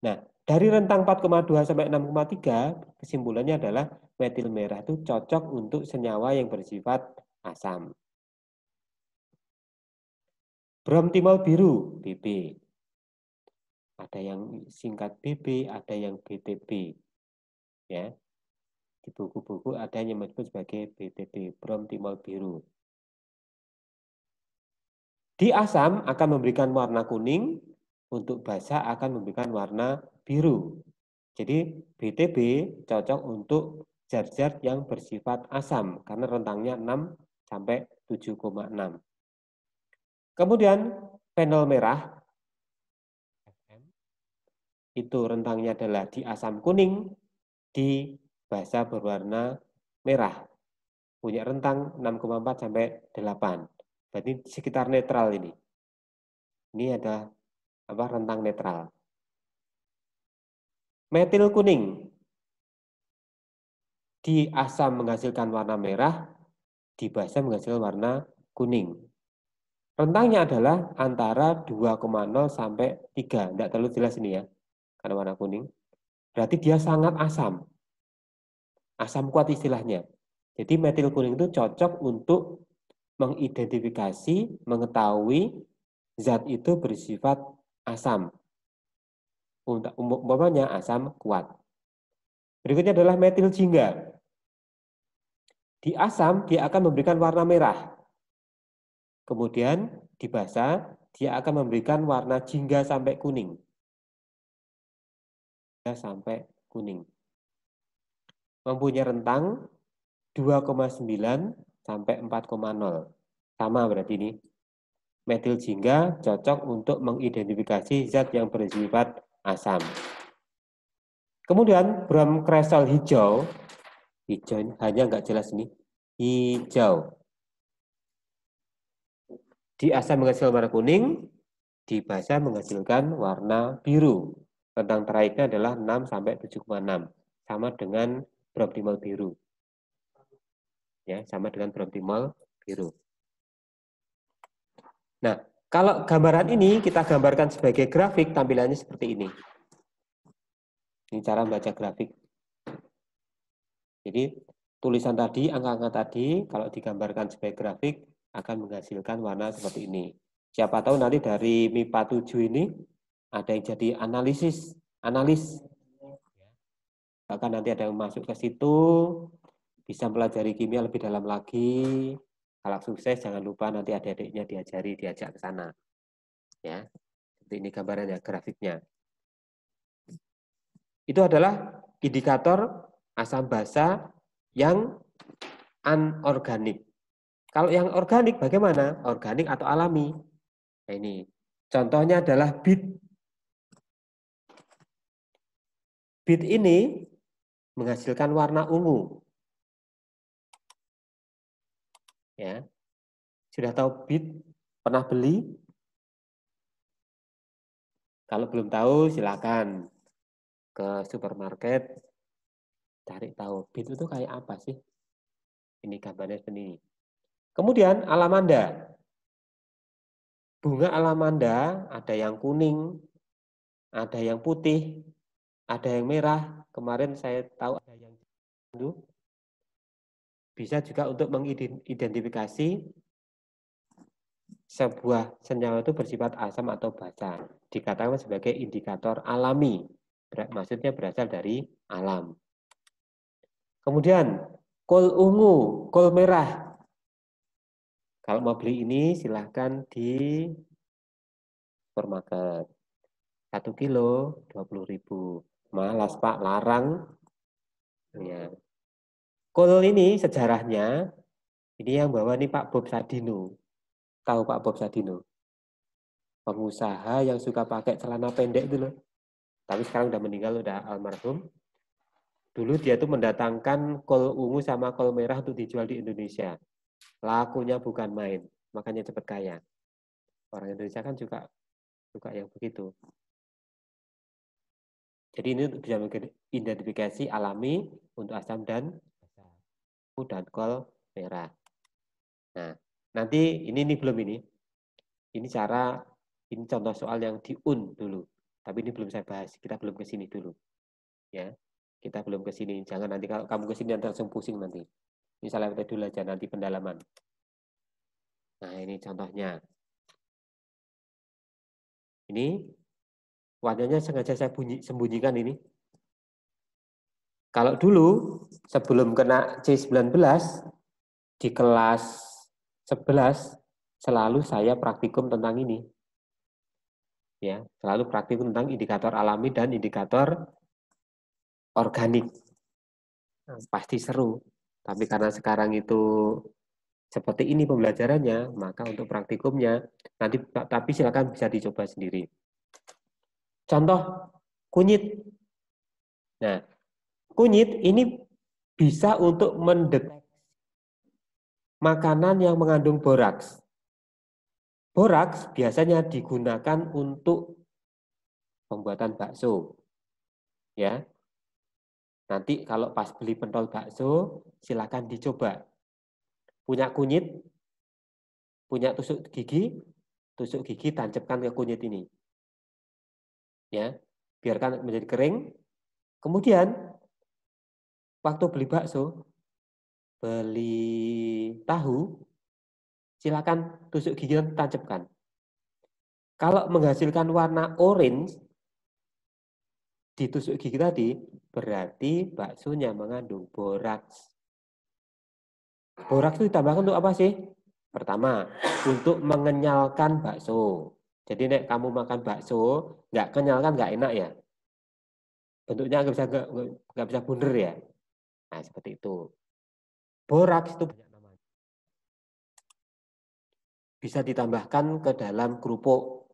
Nah, dari rentang 4,2 sampai 6,3, kesimpulannya adalah metil merah itu cocok untuk senyawa yang bersifat asam. Bromtimol biru, BB. Ada yang singkat BB, ada yang BTB. Ya. Di buku-buku ada yang menyebut sebagai BTB, bromtimol biru. Di asam akan memberikan warna kuning, untuk basa akan memberikan warna biru. Jadi BTB cocok untuk zat-zat yang bersifat asam karena rentangnya 6 sampai 7,6. Kemudian fenol merah itu rentangnya adalah di asam kuning, di basa berwarna merah. Punya rentang 6,4 sampai 8. Berarti sekitar netral ini. Ini ada rentang netral. Metil kuning di asam menghasilkan warna merah, di basa menghasilkan warna kuning. Rentangnya adalah antara 2,0 sampai 3. Tidak terlalu jelas ini ya, karena warna kuning. Berarti dia sangat asam. Asam kuat istilahnya. Jadi metil kuning itu cocok untuk mengidentifikasi, mengetahui zat itu bersifat asam. Umpamanya asam kuat. Berikutnya adalah metil jingga. Di asam dia akan memberikan warna merah. Kemudian di basa dia akan memberikan warna jingga sampai kuning. Sampai kuning. Mempunyai rentang 2,9 sampai 4,0. Sama berarti ini. Metil jingga cocok untuk mengidentifikasi zat yang bersifat asam. Kemudian brom kresol hijau. Hijau ini hanya nggak jelas ini. Hijau. Di asam menghasilkan warna kuning, di basa menghasilkan warna biru. Rentang traiknya adalah 6 sampai 7,6. Sama dengan bromtimol biru. Ya, sama dengan bromtimol biru. Nah, kalau gambaran ini kita gambarkan sebagai grafik, tampilannya seperti ini. Ini cara membaca grafik. Jadi, tulisan tadi, angka-angka tadi, kalau digambarkan sebagai grafik, akan menghasilkan warna seperti ini. Siapa tahu nanti dari MIPA 7 ini, ada yang jadi analis. Bahkan nanti ada yang masuk ke situ, bisa pelajari kimia lebih dalam lagi. Kalau sukses, jangan lupa nanti adik-adiknya diajak ke sana. Ya, seperti ini gambarannya, grafiknya. Itu adalah indikator asam basa yang anorganik. Kalau yang organik bagaimana? Organik atau alami? Nah, ini contohnya adalah bit. Bit ini menghasilkan warna ungu. Ya, sudah tahu bit? Pernah beli? Kalau belum tahu, silakan ke supermarket, Cari tahu bit itu kayak apa sih? Ini gambarnya seperti ini. Kemudian alamanda. Bunga alamanda ada yang kuning, ada yang putih, ada yang merah. Kemarin saya tahu ada yang biru. Bisa juga untuk mengidentifikasi sebuah senyawa itu bersifat asam atau basa. Dikatakan sebagai indikator alami. Maksudnya berasal dari alam. Kemudian kol ungu, kol merah. Kalau mau beli ini silahkan di supermarket. 1 kilo 20.000. Malas Pak, larang. Ya. Kol ini sejarahnya, ini yang bawa nih Pak Bob Sadino. Tahu Pak Bob Sadino? Pengusaha yang suka pakai celana pendek itu loh. Tapi sekarang udah meninggal, udah almarhum. Dulu dia tuh mendatangkan kol ungu sama kol merah untuk dijual di Indonesia. Lakunya bukan main, makanya cepat kaya. Orang Indonesia kan juga suka yang begitu. Jadi ini bisa mengidentifikasi alami untuk asam dan kol merah. Nah, nanti ini belum ini. Ini contoh soal yang di-UN dulu. Tapi ini belum saya bahas. Kita belum ke sini dulu. Ya. Kita belum ke sini. Jangan nanti kalau kamu ke sini nanti langsung pusing nanti. Misalnya kita dulu aja nanti pendalaman. Nah, ini contohnya. Ini warnanya sengaja saya sembunyikan ini. Kalau dulu sebelum kena C19 di kelas 11 selalu saya praktikum tentang ini. Ya, selalu praktikum tentang indikator alami dan indikator organik. Nah, pasti seru. Tapi karena sekarang itu seperti ini pembelajarannya, maka untuk praktikumnya nanti tapi silakan bisa dicoba sendiri. Contoh kunyit. Nah, kunyit ini bisa untuk mendeteksi makanan yang mengandung boraks. Boraks biasanya digunakan untuk pembuatan bakso. Ya. Nanti kalau pas beli pentol bakso, silakan dicoba. Punya kunyit, punya tusuk gigi tancapkan ke kunyit ini. Ya. Biarkan menjadi kering. Kemudian waktu beli bakso, beli tahu, silakan tusuk gigi dan tancapkan. Kalau menghasilkan warna orange di tusuk gigi tadi, berarti baksonya mengandung boraks. Boraks itu ditambahkan untuk apa sih? Pertama, untuk mengenyalkan bakso. Jadi nek kamu makan bakso, nggak kenyal kan nggak enak ya. Bentuknya nggak bisa bunder ya. Nah seperti itu. Boraks itu banyak namanya. Bisa ditambahkan ke dalam kerupuk.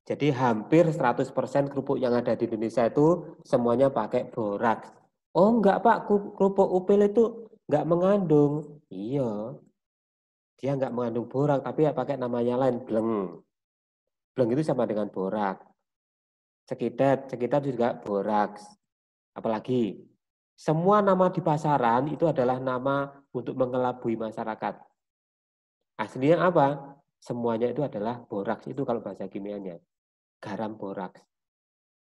Jadi hampir 100% kerupuk yang ada di Indonesia itu semuanya pakai boraks. Oh enggak Pak, kerupuk upil itu enggak mengandung. Iya, dia enggak mengandung boraks, tapi ya pakai namanya lain, bleng. Bleng itu sama dengan boraks. Cekitet juga boraks. Apalagi, semua nama di pasaran itu adalah nama untuk mengelabui masyarakat. Aslinya apa? Semuanya itu adalah boraks, itu kalau bahasa kimianya. Garam boraks.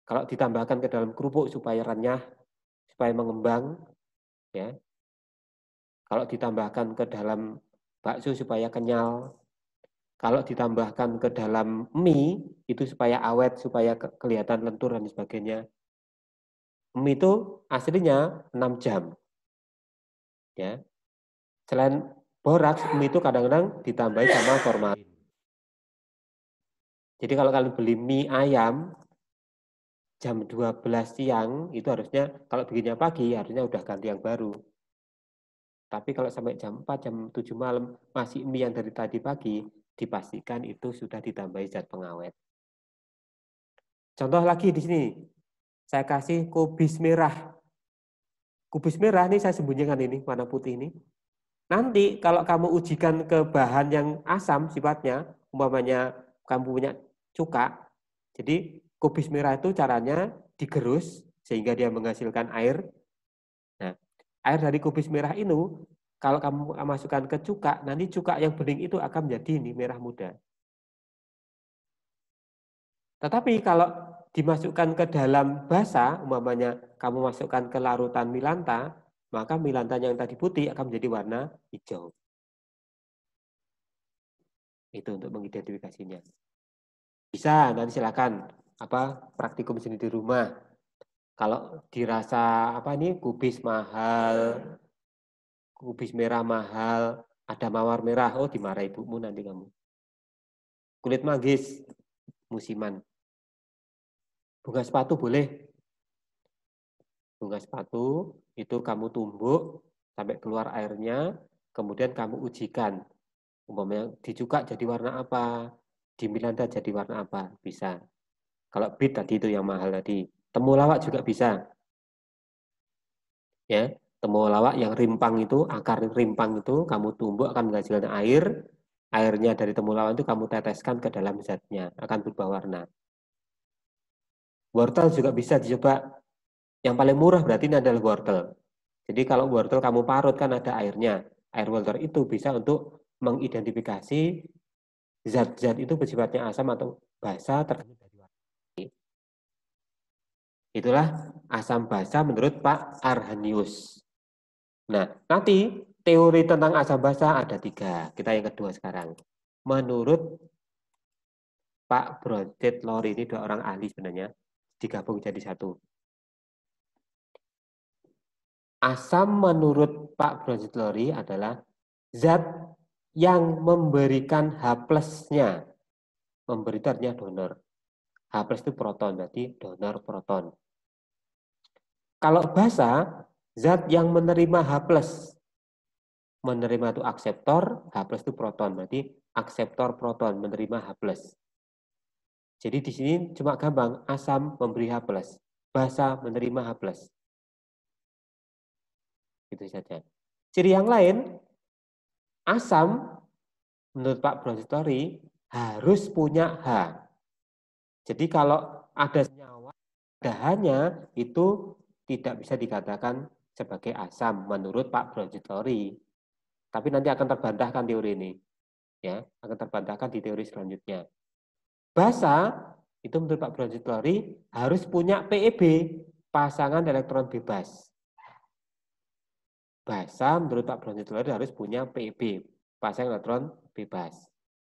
Kalau ditambahkan ke dalam kerupuk supaya renyah, supaya mengembang, ya. Kalau ditambahkan ke dalam bakso supaya kenyal, kalau ditambahkan ke dalam mie itu supaya awet, supaya kelihatan lentur dan sebagainya. Mie itu aslinya 6 jam. Ya. Selain boraks, mie itu kadang-kadang ditambahi sama formalin. Jadi kalau kalian beli mie ayam jam 12 siang itu harusnya kalau bikinnya pagi harusnya udah ganti yang baru. Tapi kalau sampai jam 4, jam 7 malam masih mie yang dari tadi pagi, dipastikan itu sudah ditambahi zat pengawet. Contoh lagi di sini, saya kasih kubis merah. Kubis merah ini saya sembunyikan ini, warna putih ini. Nanti kalau kamu ujikan ke bahan yang asam sifatnya, umpamanya kamu punya cuka, jadi kubis merah itu caranya digerus sehingga dia menghasilkan air. Air dari kubis merah ini, kalau kamu masukkan ke cuka, nanti cuka yang bening itu akan menjadi ini merah muda. Tetapi kalau dimasukkan ke dalam basa, umpamanya kamu masukkan ke larutan milanta, maka milanta yang tadi putih akan menjadi warna hijau. Itu untuk mengidentifikasinya. Bisa, nanti silakan praktikum sendiri di rumah. Kalau dirasa kubis mahal, kubis merah mahal, ada mawar merah, oh dimarah ibumu nanti kamu. Kulit manggis, musiman. Bunga sepatu boleh. Bunga sepatu itu kamu tumbuk sampai keluar airnya, kemudian kamu ujikan. Umpamanya dicuka jadi warna apa, di milanta jadi warna apa, bisa. Kalau bit tadi itu yang mahal tadi. Temulawak juga bisa. Ya, temulawak yang rimpang itu, akar rimpang itu kamu tumbuk akan menghasilkan air. Airnya dari temulawak itu kamu teteskan ke dalam zatnya, akan berubah warna. Wortel juga bisa dicoba. Yang paling murah berarti ini adalah wortel. Jadi kalau wortel kamu parut kan ada airnya. Air wortel itu bisa untuk mengidentifikasi zat-zat itu bersifatnya asam atau basa tergantung dari warna. Itulah asam basa menurut Pak Arrhenius. Nah, nanti teori tentang asam basa ada 3. Kita yang kedua sekarang. Menurut Pak Brownstedt Lowry, ini 2 orang ahli sebenarnya, digabung jadi 1. Asam menurut Pak Brownstedt Lowry adalah zat yang memberikan H+-nya. Memberi artinya donor. H+ itu proton, berarti donor proton. Kalau basa, zat yang menerima H+. Menerima itu akseptor, H+ itu proton, berarti akseptor proton menerima H+. Jadi di sini cuma gampang, asam memberi H+, basa menerima H+. Itu saja. Ciri yang lain, asam menurut Pak Brownstedt Lowry harus punya H. Jadi kalau ada senyawa, ada H-nya, itu tidak bisa dikatakan sebagai asam menurut Pak Brownstedt Lowry. Tapi nanti akan terbantahkan teori ini. Ya, akan terbantahkan di teori selanjutnya. Basa, itu menurut Pak Brownstedt Lowry harus punya PEB, pasangan elektron bebas. Basa menurut Pak Brownstedt Lowry harus punya PEB, pasangan elektron bebas.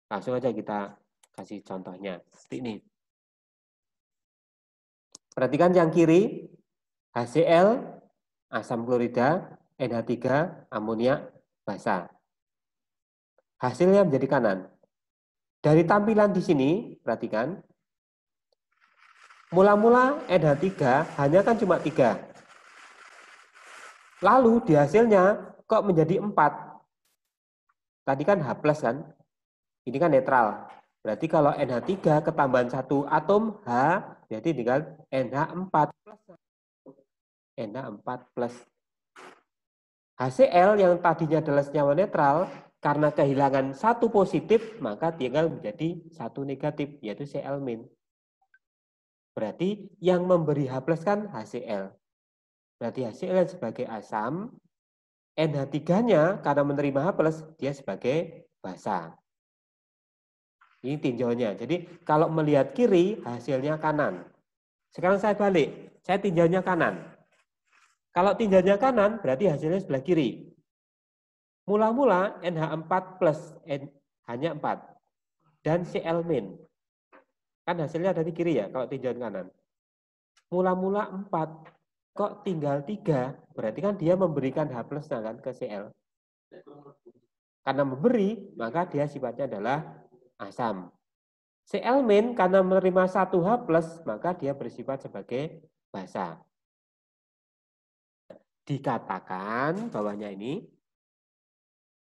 Langsung aja kita kasih contohnya. Seperti ini. Perhatikan yang kiri, HCl, asam klorida, NH3, amoniak, basa. Hasilnya menjadi kanan. Dari tampilan di sini, perhatikan, mula-mula NH3 hanya kan cuma 3. Lalu di hasilnya kok menjadi 4. Tadi kan H+ kan? Ini kan netral. Berarti kalau NH3 ketambahan 1 atom H, berarti tinggal NH4 plus. NH4 plus. HCl yang tadinya adalah senyawa netral, karena kehilangan 1 positif, maka tinggal menjadi 1 negatif, yaitu Cl-. Berarti yang memberi H+ kan HCl. Berarti HCl sebagai asam, NH3-nya karena menerima H+, dia sebagai basa. Ini tinjaunya. Jadi kalau melihat kiri, hasilnya kanan. Sekarang saya balik, saya tinjaunya kanan. Kalau tinjaunya kanan, berarti hasilnya sebelah kiri. Mula-mula NH4 plus hanya 4. Dan Cl-. Kan hasilnya ada di kiri ya, kalau tinjauan kanan. Mula-mula 4. Kok tinggal 3, berarti kan dia memberikan H+ kan ke Cl. Karena memberi, maka dia sifatnya adalah asam. Cl- karena menerima 1 H+, maka dia bersifat sebagai basa. Dikatakan bawahnya ini,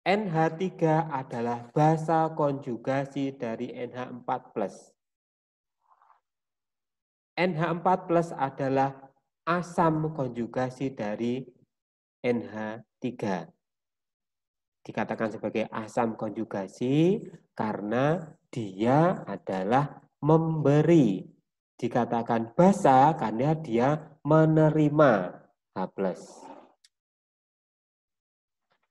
NH3 adalah basa konjugasi dari NH4+. NH4+ adalah asam konjugasi dari NH3. Dikatakan sebagai asam konjugasi karena dia adalah memberi. Dikatakan basa karena dia menerima H+.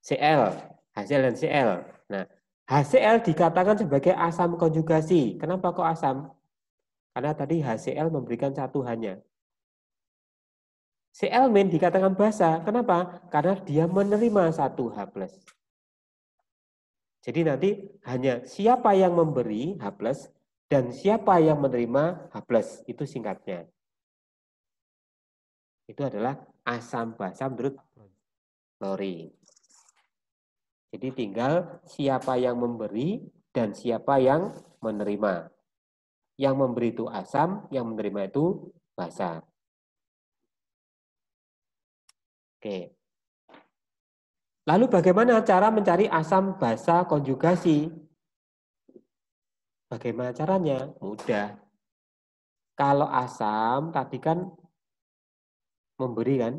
Cl, HCl dan Cl. Nah, HCl dikatakan sebagai asam konjugasi. Kenapa kok asam? Karena tadi HCl memberikan satu hanya. Cl- dikatakan basa. Kenapa? Karena dia menerima satu H+. Jadi nanti hanya siapa yang memberi H+, dan siapa yang menerima H+. Itu singkatnya. Itu adalah asam basa menurut Lowry. Jadi tinggal siapa yang memberi dan siapa yang menerima. Yang memberi itu asam, yang menerima itu basa. Oke. Lalu bagaimana cara mencari asam basa konjugasi? Bagaimana caranya? Mudah. Kalau asam tadi kan memberi kan?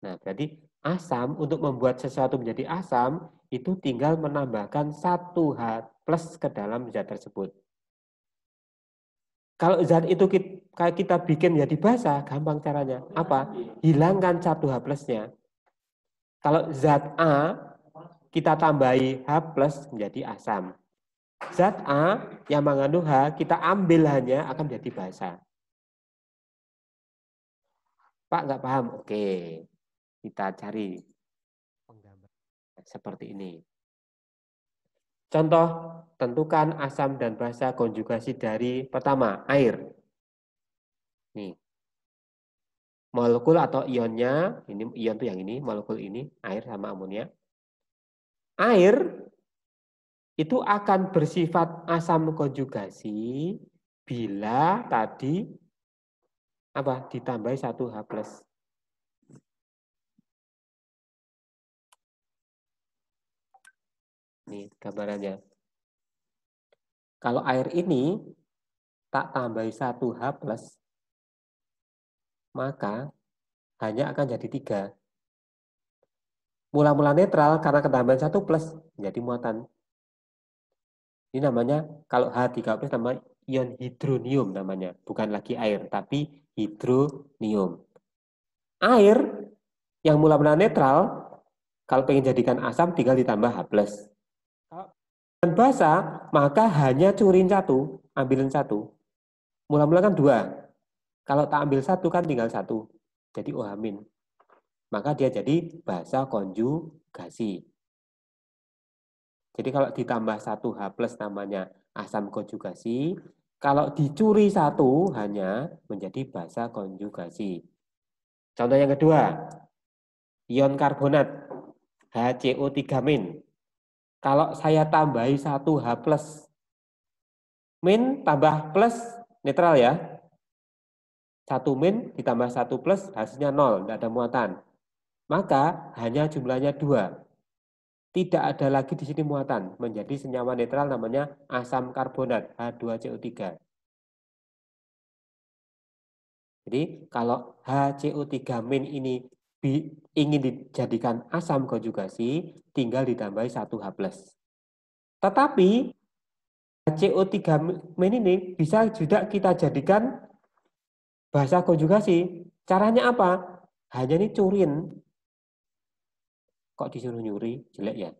Nah, berarti asam untuk membuat sesuatu menjadi asam itu tinggal menambahkan satu H+ ke dalam zat tersebut. Kalau zat itu kita bikin jadi basa, gampang caranya. Apa? Hilangkan satu H+-nya. Kalau zat A, kita tambahi H+ menjadi asam. Zat A yang mengandung H, kita ambil hanya akan menjadi basa. Pak, nggak paham? Oke, kita cari penggambaran seperti ini. Contoh, tentukan asam dan basa konjugasi dari pertama, air. Nih. Molekul atau ionnya, ini ion tuh yang ini, molekul ini, air sama amonia. Air itu akan bersifat asam konjugasi bila tadi apa? Ditambahi satu H+. Nih gambarannya. Kalau air ini tak tambahi satu H+, maka hanya akan jadi 3. Mula-mula netral karena ketambahan 1+ menjadi muatan. Ini namanya, kalau H3+ namanya ion hidronium namanya. Bukan lagi air, tapi hidronium. Air yang mula-mula netral, kalau pengen jadikan asam tinggal ditambah H+. Kalau basa, maka hanya curin 1, ambilin 1. Mula-mula kan 2. Kalau tak ambil 1 kan tinggal 1. Jadi OH-. Maka dia jadi basa konjugasi. Jadi kalau ditambah 1 H+ namanya asam konjugasi. Kalau dicuri 1 hanya menjadi basa konjugasi. Contoh yang kedua, ion karbonat HCO3-. Kalau saya tambahi 1 H+, min tambah plus netral ya. 1 min ditambah 1+ hasilnya 0, tidak ada muatan. Maka hanya jumlahnya 2. Tidak ada lagi di sini muatan, menjadi senyawa netral namanya asam karbonat H2CO3. Jadi kalau HCO3- ini ingin dijadikan asam konjugasi, tinggal ditambahi 1 H+. Tetapi HCO3- ini bisa juga kita jadikan basa konjugasi. Caranya apa? Hanya ini curin. Kok disuruh nyuri? Jelek ya.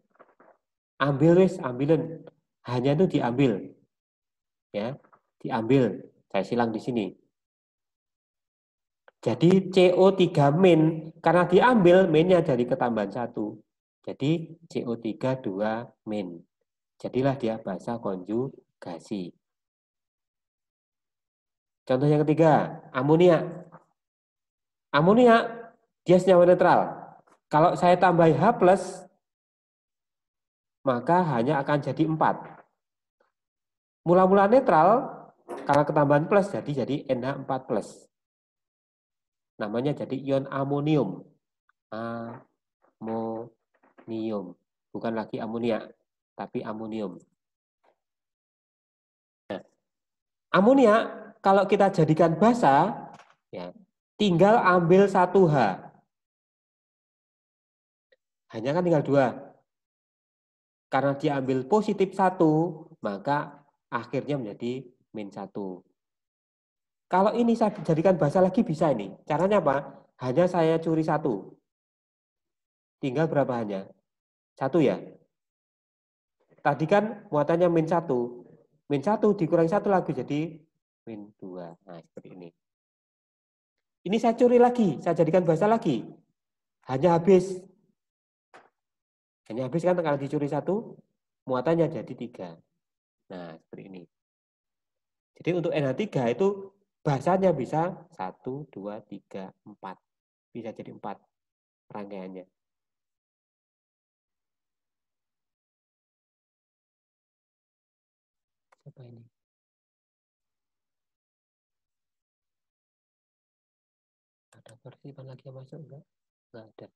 Ambilin. Hanya itu diambil. Ya, diambil. Saya silang di sini. Jadi CO3-, karena diambil minnya dari ketambahan 1. Jadi CO3 2-. Jadilah dia basa konjugasi. Contoh yang ketiga, amonia. Amonia dia senyawa netral. Kalau saya tambah H+, maka hanya akan jadi 4. Mula-mula netral, karena ketambahan plus jadi NH4+. Namanya jadi ion amonium. Amonium. Bukan lagi amonia, tapi amonium. Nah, amonia, kalau kita jadikan basa, ya, tinggal ambil 1 H. Hanya kan tinggal 2. Karena diambil positif 1, maka akhirnya menjadi -1. Kalau ini saya jadikan basa lagi bisa ini. Caranya apa? Hanya saya curi 1. Tinggal berapa hanya? 1 ya. Tadi kan muatannya -1. -1 dikurangi 1 lagi jadi -2. Nah, seperti ini. Ini saya curi lagi, saya jadikan basa lagi. Hanya habis kan kalau dicuri 1, muatannya jadi 3. Nah, seperti ini. Jadi untuk NH3 itu basanya bisa 1, 2, 3, 4. Bisa jadi 4 rangkaiannya. Apa ini? Ada partisipan lagi yang masuk enggak? Enggak ada.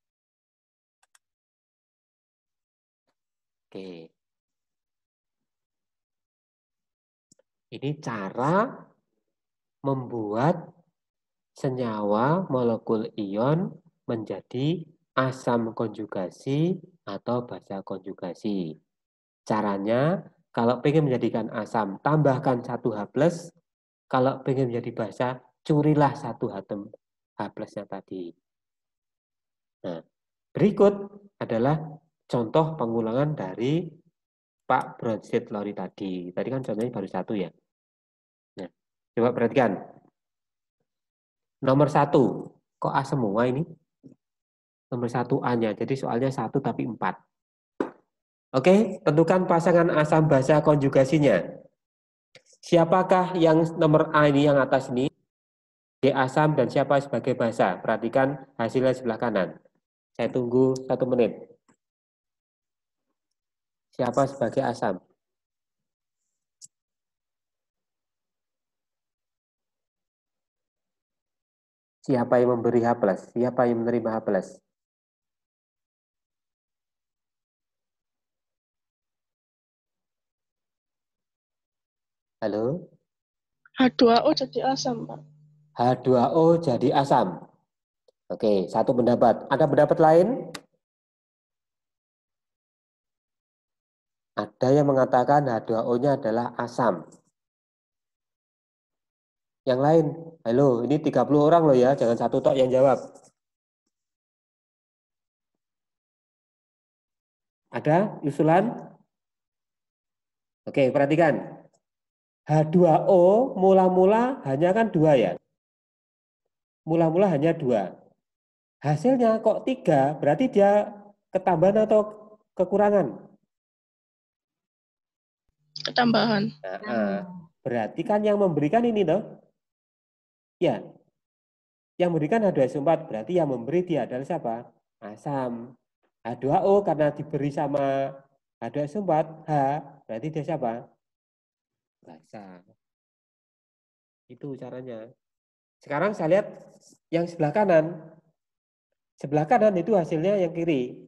Oke. Ini cara membuat senyawa molekul ion menjadi asam konjugasi atau basa konjugasi. Caranya, kalau pengen menjadikan asam, tambahkan 1H+. Kalau pengen menjadi basa, curilah 1 atom H+-nya tadi. Nah, berikut adalah contoh pengulangan dari Pak Bronsted Lowry tadi. Tadi kan contohnya baru 1 ya. Nah, coba perhatikan. Nomor 1, kok A semua ini? Nomor 1 A-nya, jadi soalnya 1 tapi 4. Oke, tentukan pasangan asam basa konjugasinya. Siapakah yang nomor A ini, yang atas ini? D asam dan siapa sebagai basa? Perhatikan hasilnya sebelah kanan. Saya tunggu 1 menit. Siapa sebagai asam? Siapa yang memberi H+? Siapa yang menerima H+? Halo? H2O jadi asam, Pak. H2O jadi asam. Oke, satu pendapat. Ada pendapat lain? Ada yang mengatakan H2O-nya adalah asam. Yang lain? Halo, ini 30 orang loh ya, jangan satu tok yang jawab. Ada usulan? Oke, perhatikan. H2O mula-mula hanya kan 2 ya. Mula-mula hanya 2. Hasilnya kok 3, berarti dia ketambahan atau kekurangan? Ketambahan. Berarti kan yang memberikan ini toh. Ya. Yang memberikan H2SO4, berarti yang memberi dia adalah siapa? Asam. H2O karena diberi sama H2SO4, H, berarti dia siapa? Basa. Itu caranya. Sekarang saya lihat yang sebelah kanan. Sebelah kanan itu hasilnya yang kiri.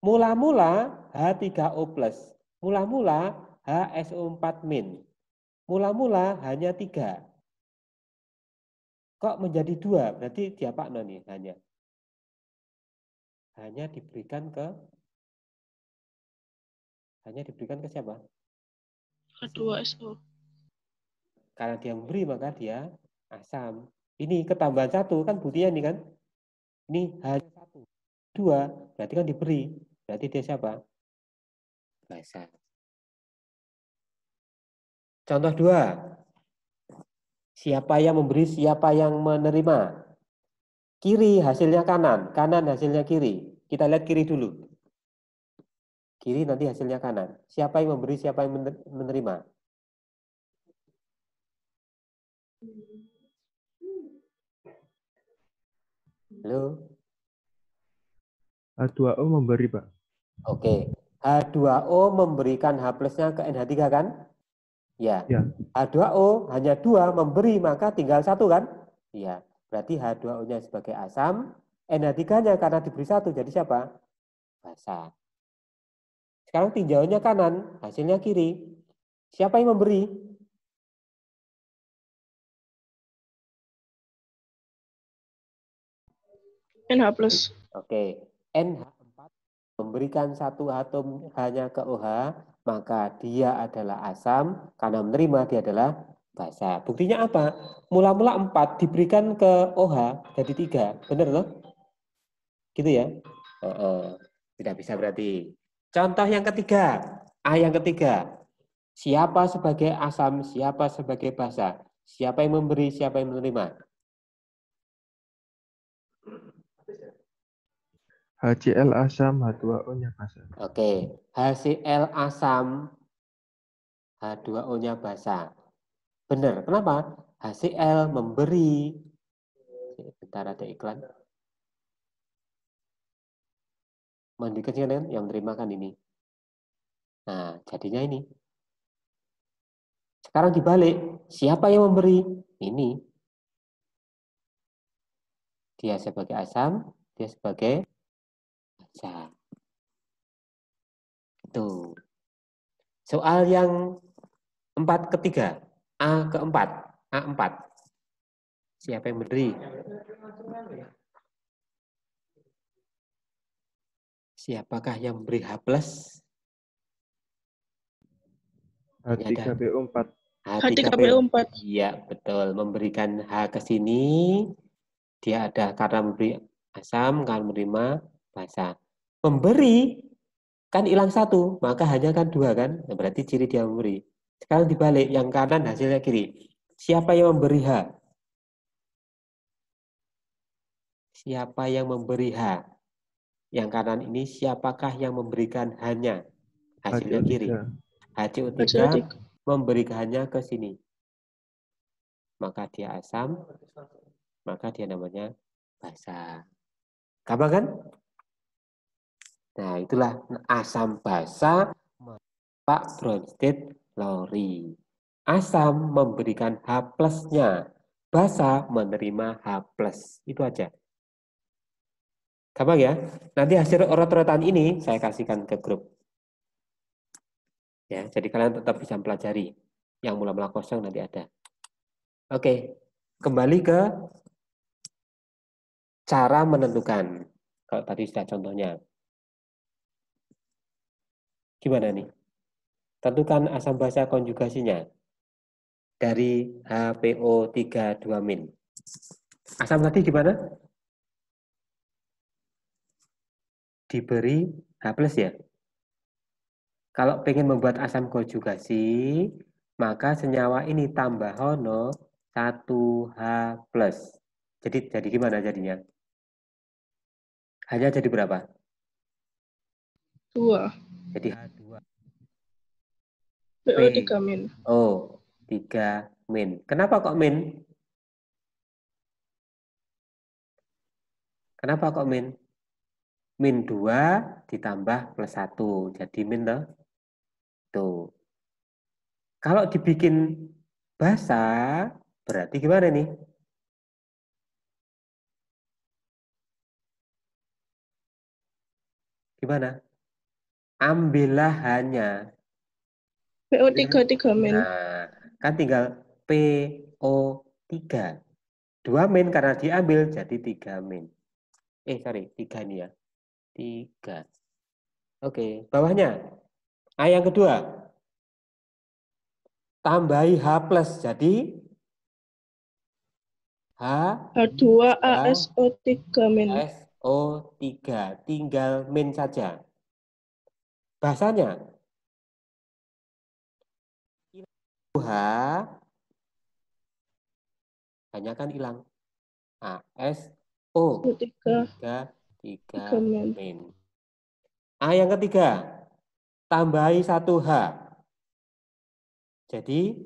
Mula-mula H3O+. Mula-mula HSO4-. Mula-mula hanya 3. Kok menjadi 2? Berarti diapa nih hanya? Hanya diberikan ke siapa? H2SO. Karena dia memberi maka dia asam. Ini ketambahan 1 kan buktinya ini kan? Ini hanya 1. 2 berarti kan diberi. Berarti dia siapa? Basa. Contoh 2. Siapa yang memberi, siapa yang menerima? Kiri hasilnya kanan, kanan hasilnya kiri. Kita lihat kiri dulu. Kiri nanti hasilnya kanan. Siapa yang memberi, siapa yang menerima? Halo? H2O memberi, Pak. Oke. H2O memberikan H+-nya ke NH3 kan? Ya. Ya. H2O hanya 2 memberi, maka tinggal 1 kan? Iya. Berarti H2O-nya sebagai asam, NH3-nya karena diberi 1 jadi siapa? Basa. Sekarang tinjauannya kanan, hasilnya kiri. Siapa yang memberi? NH+. Oke. NH4 memberikan 1 atom hanya ke OH, maka dia adalah asam, karena menerima dia adalah basa. Buktinya apa? Mula-mula 4 diberikan ke OH jadi 3. Benar loh? Gitu ya? Tidak bisa berarti. Contoh yang ketiga. A yang ketiga. Siapa sebagai asam, siapa sebagai basa. Siapa yang memberi, siapa yang menerima. HCl asam, H2O-nya basa. Oke, HCl asam, H2O-nya basa. Benar, kenapa? HCl memberi. Bentar, ada iklan. Mandikan kan yang menerima kan ini. Nah, jadinya ini. Sekarang dibalik, siapa yang memberi? Ini. Dia sebagai asam, dia sebagai basa. Itu. Soal yang ketiga. A keempat. A4. Siapa yang memberi? Siapakah yang memberi H+? H3PO4. H3PO4. Iya, betul. Memberikan H ke sini, dia ada karena memberi asam, kan menerima basa. Memberi, kan hilang satu, maka hanya kan dua kan? Nah, berarti ciri dia memberi. Sekarang dibalik, yang kanan hasilnya kiri. Siapa yang memberi H? Siapa yang memberi H? Yang kanan ini siapakah yang memberikan H-nya? Hasilnya HCO3. kiri. HCO3 HCO3. memberikannya ke sini. Maka dia asam, maka dia namanya basa. Gampang kan? Nah, itulah asam basa Pak Bronsted Lowry. Asam memberikan H+-nya. Basa menerima H+. Itu aja. Gampang ya? Nanti hasil urut-urutan ini saya kasihkan ke grup. Ya, jadi kalian tetap bisa pelajari. Yang mula-mula kosong nanti ada. Oke, kembali ke cara menentukan. Kalau tadi sudah contohnya. Gimana nih? Tentukan asam basa konjugasinya. Dari HPO32-. Asam tadi gimana? Diberi H+ ya. Kalau pengen membuat asam konjugasi, maka senyawa ini tambah hono 1H+. Jadi gimana jadinya? Hanya jadi berapa? 2. Jadi H2. PO3 min. Oh, 3 min. Kenapa kok min? Kenapa kok min? Min 2 ditambah plus 1. Jadi min toh? Tuh. Kalau dibikin basa, berarti gimana nih? Gimana? Ambillah hanya. PO3 3 min. Nah, kan tinggal PO3. 2 min karena diambil jadi 3 min. Sorry, 3 ini ya. 3. Oke, bawahnya. A yang kedua. Tambahi H+, jadi H2ASO3 min. SO3. Tinggal min saja. Bahasanya H hanya kan hilang. ASO 3 min. min. A yang ketiga. Tambahi 1H. Jadi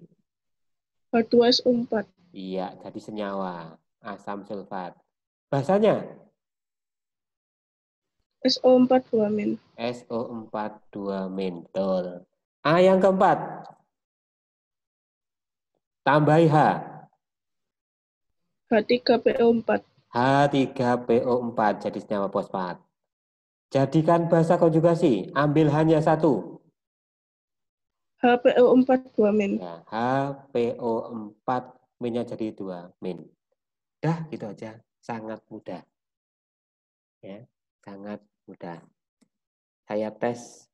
H2SO4. iya, jadi senyawa asam sulfat. Bahasanya SO4 2 min. SO4 2 min. Betul. A yang keempat. Tambahi H. H3PO4. H3PO4 jadi senyawa fosfat. Jadikan basa konjugasi. Ambil hanya satu. HPO4 2 min. Ya, HPO4 minnya jadi 2 min. Dah, gitu aja. Sangat mudah. Ya, sangat mudah. Saya tes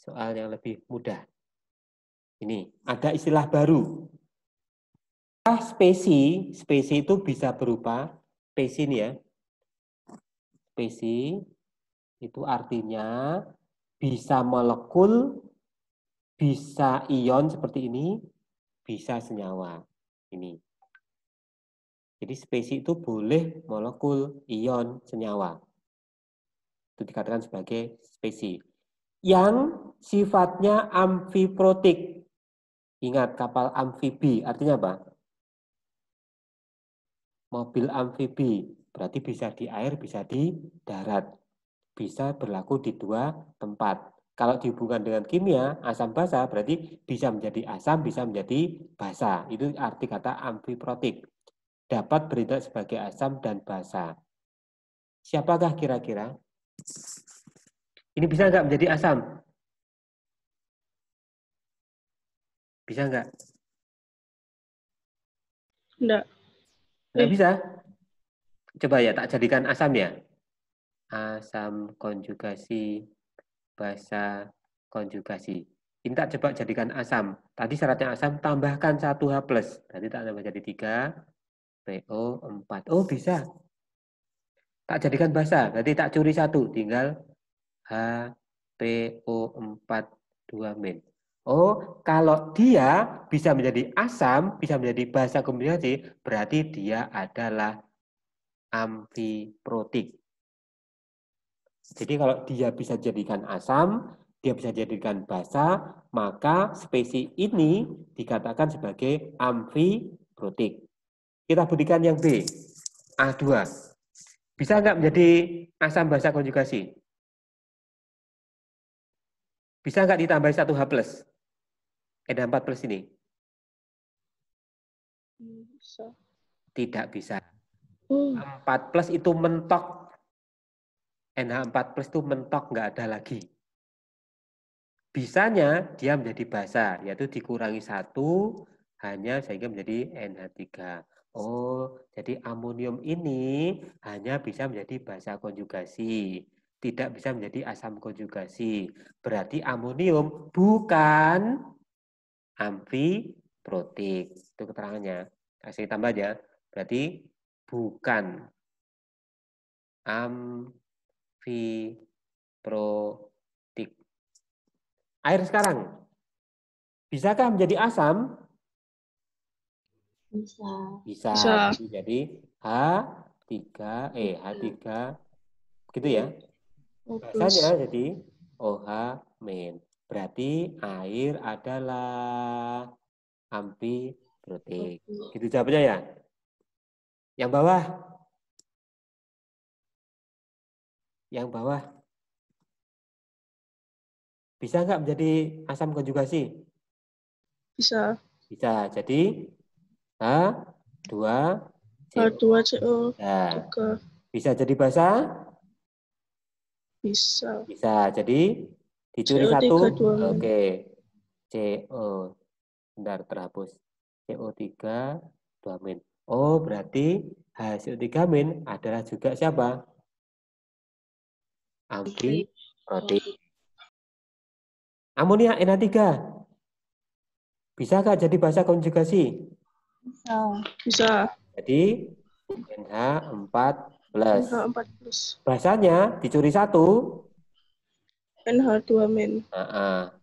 soal yang lebih mudah. Ini, ada istilah baru. Spesi itu bisa berupa spesi ini ya. Spesi itu artinya bisa molekul, bisa ion seperti ini, bisa senyawa. Ini. Jadi spesies itu boleh molekul, ion, senyawa. Itu dikatakan sebagai spesies. Yang sifatnya amfiprotik. Ingat, kapal amfibi artinya apa? Mobil amfibi. Berarti bisa di air, bisa di darat. Bisa berlaku di dua tempat. Kalau dihubungkan dengan kimia, asam basa berarti bisa menjadi asam, bisa menjadi basa. Itu arti kata amfiprotik. Dapat bertindak sebagai asam dan basa. Siapakah kira-kira? Ini bisa nggak menjadi asam? Bisa nggak? Enggak. Nggak bisa. Coba ya, tak jadikan asam ya. Asam konjugasi, basa konjugasi. Ini tak coba jadikan asam. Tadi syaratnya asam, tambahkan 1H+. Berarti tak tambah jadi 3, PO4. Oh, bisa. Tak jadikan basa, berarti tak curi 1. Tinggal HPO4 2-. Oh, kalau dia bisa menjadi asam, bisa menjadi basa kombinasi, berarti dia adalah amfiprotik. Jadi kalau dia bisa jadikan asam, dia bisa jadikan basa, maka spesies ini dikatakan sebagai amfiprotik. Kita buktikan yang B, A2. Bisa nggak menjadi asam basa konjugasi? Bisa nggak ditambah 1H+? NH4+ ini? Bisa. Tidak bisa. Oh, 4+ itu mentok. NH4+ itu mentok, nggak ada lagi. Bisanya dia menjadi basa, yaitu dikurangi 1, hanya sehingga menjadi NH3. Oh, jadi amonium ini hanya bisa menjadi basa konjugasi. Tidak bisa menjadi asam konjugasi. Berarti amonium bukan amfiprotik. Itu keterangannya. Kasih tambah aja. Berarti bukan amfiprotik. Air sekarang. Bisakah menjadi asam? Bisa. Bisa. Bisa. Jadi H3 begitu ya. Basanya jadi OH-. Berarti air adalah amfiprotik. Gitu jawabannya ya. Yang bawah. Yang bawah. Bisa nggak menjadi asam konjugasi? Bisa. Bisa. Jadi H2CO. H2CO. Ya. Juga Bisa jadi basa? bisa. Bisa. Jadi dicuri CO3 1. 2-. Oke. CO. Bentar, terhapus. CO3 2-. Oh, berarti HCO3- adalah juga siapa? Amfiprotik. Amonia NH3. Bisakah jadi basa konjugasi? Bisa. Bisa. Jadi NH4+. NH4+. Basanya dicuri 1. NH2-.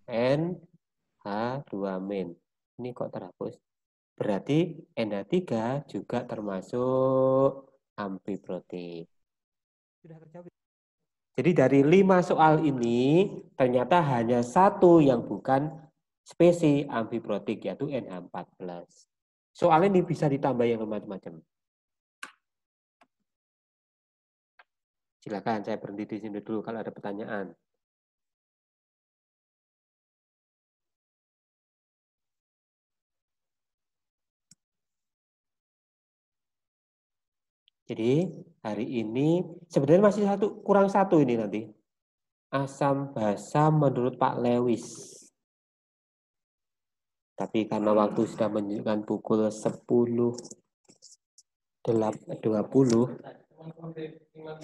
NH2-. Ini kok terhapus? Berarti NH3 juga termasuk amfiprotik. Sudah terjawab. Jadi dari 5 soal ini ternyata hanya 1 yang bukan spesies amfiprotik, yaitu NH4+. Soal ini bisa ditambah yang macam-macam. Silakan, saya berhenti di sini dulu kalau ada pertanyaan. Jadi hari ini sebenarnya masih kurang satu ini nanti. Asam basa menurut Pak Lewis. Tapi karena waktu sudah menunjukkan pukul 10.20,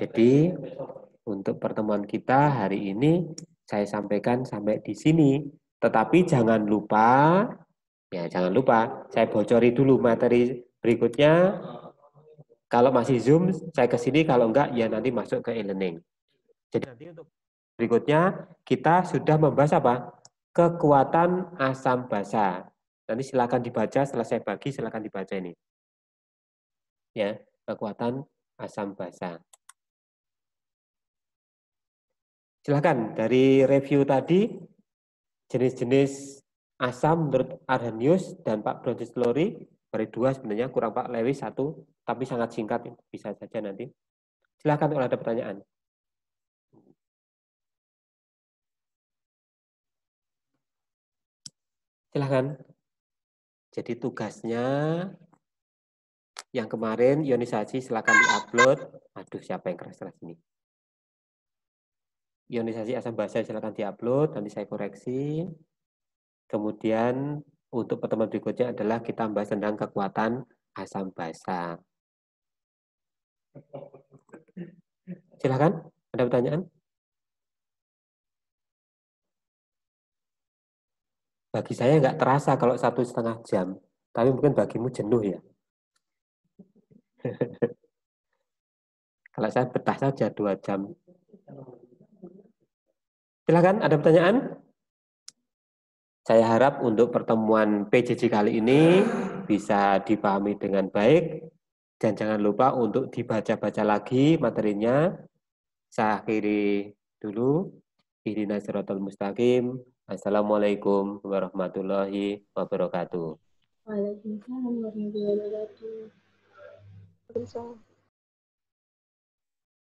jadi untuk pertemuan kita hari ini saya sampaikan sampai di sini. Tetapi jangan lupa, saya bocori dulu materi berikutnya. Kalau masih Zoom, saya ke sini. Kalau enggak, ya nanti masuk ke e-learning. Jadi nanti untuk Berikutnya, kita sudah membahas apa? Kekuatan asam basa. Nanti silakan dibaca, selesai bagi silakan dibaca ini. Ya, kekuatan asam basa. Silakan dari review tadi jenis-jenis asam menurut Arrhenius dan Pak Brodislori, dari 2 sebenarnya, kurang Pak Lewis 1, tapi sangat singkat, bisa saja nanti. Silakan kalau ada pertanyaan. Silakan. Jadi tugasnya yang kemarin ionisasi silakan diupload. Aduh, siapa yang keras-keras ini? Ionisasi asam basa silakan diupload, nanti saya koreksi. Kemudian untuk pertemuan berikutnya adalah kita bahas tentang kekuatan asam basa. Silakan, ada pertanyaan? Bagi saya nggak terasa kalau 1,5 jam, tapi mungkin bagimu jenuh ya. Kalau saya betah saja 2 jam. Silakan, ada pertanyaan? Saya harap untuk pertemuan PJJ kali ini bisa dipahami dengan baik. Dan jangan lupa untuk dibaca-baca lagi materinya. Saya akhiri dulu. Ihdinas siratal mustaqim. Assalamualaikum warahmatullahi wabarakatuh. Waalaikumsalam warahmatullahi wabarakatuh.